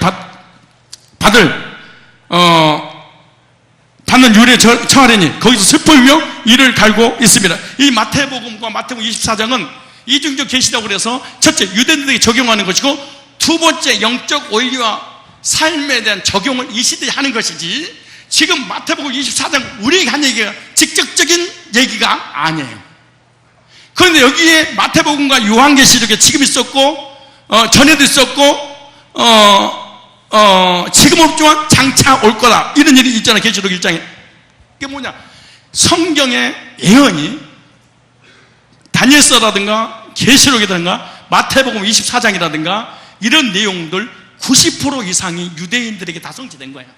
받는 유래에 처하려니 거기서 슬퍼하며 이를 갈고 있습니다. 이 마태복음과 마태복음 24장은 이중적 계시라고 그래서 첫째 유대인들에게 적용하는 것이고 두 번째 영적 원리와 삶에 대한 적용을 이 시대에 하는 것이지 지금 마태복음 24장 우리에게 한 얘기가 직접적인 얘기가 아니에요. 그런데 여기에 마태복음과 요한계시록에 지금 있었고 전에도 있었고 지금 없지만 장차 올 거다 이런 일이 있잖아요. 계시록 1장에. 이게 뭐냐? 성경의 예언이 다니엘서라든가 계시록이라든가 마태복음 24장이라든가 이런 내용들 90% 이상이 유대인들에게 다 성취된 거예요.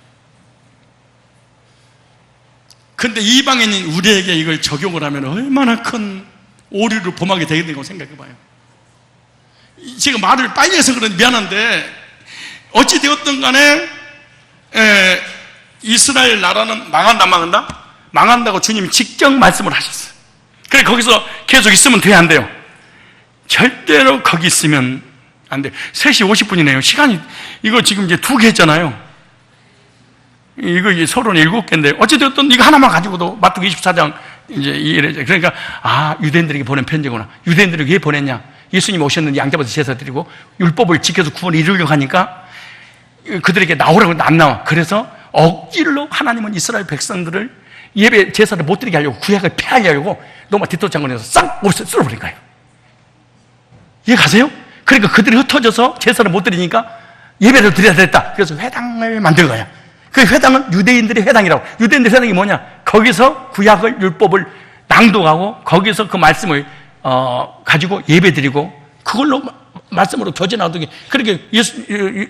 그런데 이방인인 우리에게 이걸 적용을 하면 얼마나 큰 오류를 범하게 되겠다고 생각해 봐요. 제가 말을 빨리 해서 그런데 미안한데 어찌되었든 간에 이스라엘 나라는 망한다? 망한다고 주님이 직접 말씀을 하셨어요. 그래 거기서 계속 있으면 돼요 안 돼요? 절대로 거기 있으면 안 돼요. 3시 50분이네요 시간이. 이거 지금 이제 2개 했잖아요. 이거 이제 서론 7개인데 어찌되었든 이거 하나만 가지고도 마태복음 24장 이제 이래. 그러니까 유대인들에게 보낸 편지구나. 유대인들에게 왜 보냈냐? 예수님 오셨는데 양잡아서 제사 드리고 율법을 지켜서 구원을 이루려고 하니까 그들에게 나오라고 안 나와. 그래서 억지로 하나님은 이스라엘 백성들을 예배 제사를 못 드리게 하려고 구약을 폐하게 하려고 로마 디토스 장군에서 싹 쓸어버린 거예요. 이해 가세요? 그러니까 그들이 흩어져서 제사를 못 드리니까 예배를 드려야 됐다. 그래서 회당을 만든 거야. 그 회당은 유대인들의 회당이라고. 유대인들의 회당이 뭐냐? 거기서 구약을, 율법을 낭독하고 거기서 그 말씀을 가지고 예배드리고 그걸로 말씀으로 교제 나누기. 그렇게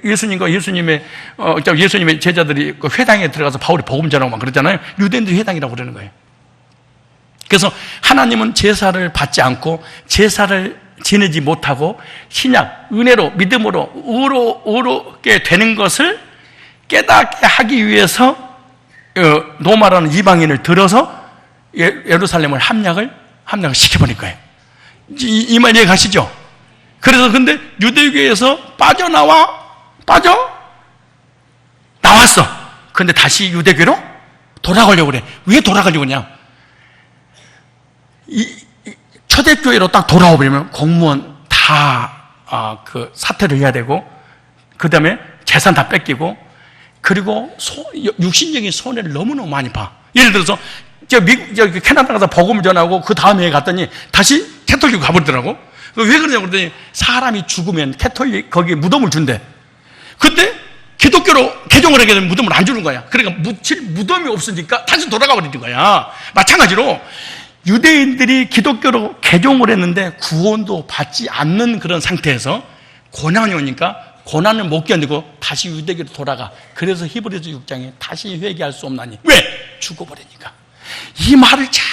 예수님과 예수님의 제자들이 그 회당에 들어가서 바울이 복음 전하고 막 그러잖아요. 유대인들의 회당이라고 그러는 거예요. 그래서 하나님은 제사를 받지 않고 제사를 지내지 못하고 신약, 은혜로, 믿음으로, 의롭게 되는 것을 깨닫게 하기 위해서 노마라는 이방인을 들어서 예루살렘을 함락을 시켜버릴 거예요. 이 말 이해가시죠? 그래서 근데 유대교에서 나왔어. 근데 다시 유대교로 돌아가려고 그래. 왜 돌아가려고 그러냐? 초대교회로 딱 돌아와 버리면 공무원 다 그 사퇴를 해야 되고, 그 다음에 재산 다 뺏기고, 그리고 육신적인 손해를 너무너무 많이 봐. 예를 들어서 캐나다 가서 복음을 전하고 그 다음에 갔더니 다시 캐톨릭 가버리더라고. 왜 그러냐고 그랬더니 사람이 죽으면 캐톨릭 거기에 무덤을 준대. 근데 기독교로 개종을 하게 되면 무덤을 안 주는 거야. 그러니까 묻힐 무덤이 없으니까 다시 돌아가 버리는 거야. 마찬가지로 유대인들이 기독교로 개종을 했는데 구원도 받지 않는 그런 상태에서 고난이 오니까 고난을 못 견디고 다시 유대교로 돌아가. 그래서 히브리서 6장에 다시 회개할 수 없나니. 왜? 죽어버리니까. 이 말을 잘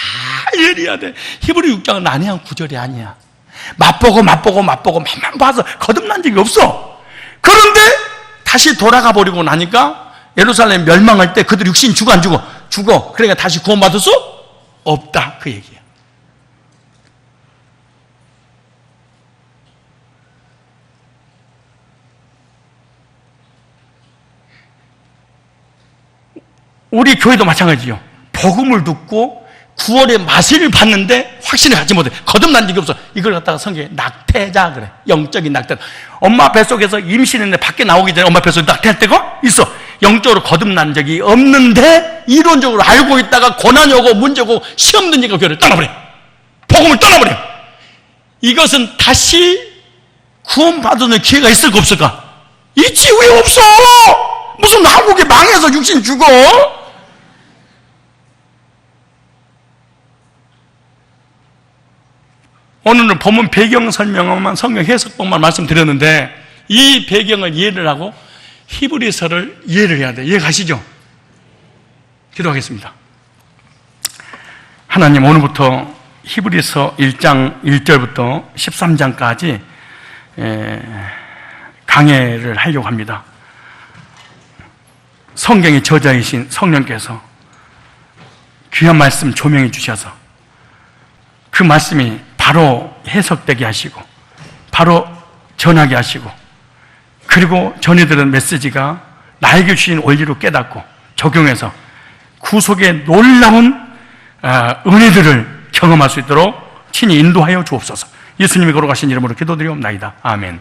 이해해야 돼. 히브리 6장은 난해한 구절이 아니야. 맛보고 맛만 봐서 거듭난 적이 없어. 그런데 다시 돌아가 버리고 나니까 예루살렘 멸망할 때 그들 육신 죽어 안 죽어? 죽어. 그러니까 다시 구원받을 수 없다. 그 얘기야. 우리 교회도 마찬가지요. 복음을 듣고 구원의 맛을 봤는데 확신을 갖지 못해. 거듭난 적이 없어. 이걸 갖다가 성경에 낙태자 그래. 영적인 낙태. 엄마 뱃속에서 임신했는데 밖에 나오기 전에 엄마 뱃속에 낙태할 때가 있어. 영적으로 거듭난 적이 없는데 이론적으로 알고 있다가 고난이 오고 문제 오고 시험 드니까 교회를 떠나버려. 복음을 떠나버려. 이것은 다시 구원받는 기회가 있을까 없을까? 있지. 왜 없어? 무슨 한국에 망해서 육신 죽어? 오늘은 본문 배경 설명만 성경 해석법만 말씀드렸는데 이 배경을 이해를 하고 히브리서를 이해를 해야 돼. 이해가시죠? 기도하겠습니다. 하나님, 오늘부터 히브리서 1장 1절부터 13장까지 강해를 하려고 합니다. 성경의 저자이신 성령께서 귀한 말씀 조명해 주셔서 그 말씀이 바로 해석되게 하시고 바로 전하게 하시고 그리고 전해드린 메시지가 나에게 주신 원리로 깨닫고 적용해서 구속의 놀라운 은혜들을 경험할 수 있도록 친히 인도하여 주옵소서. 예수님이 걸어가신 이름으로 기도드리옵나이다. 아멘.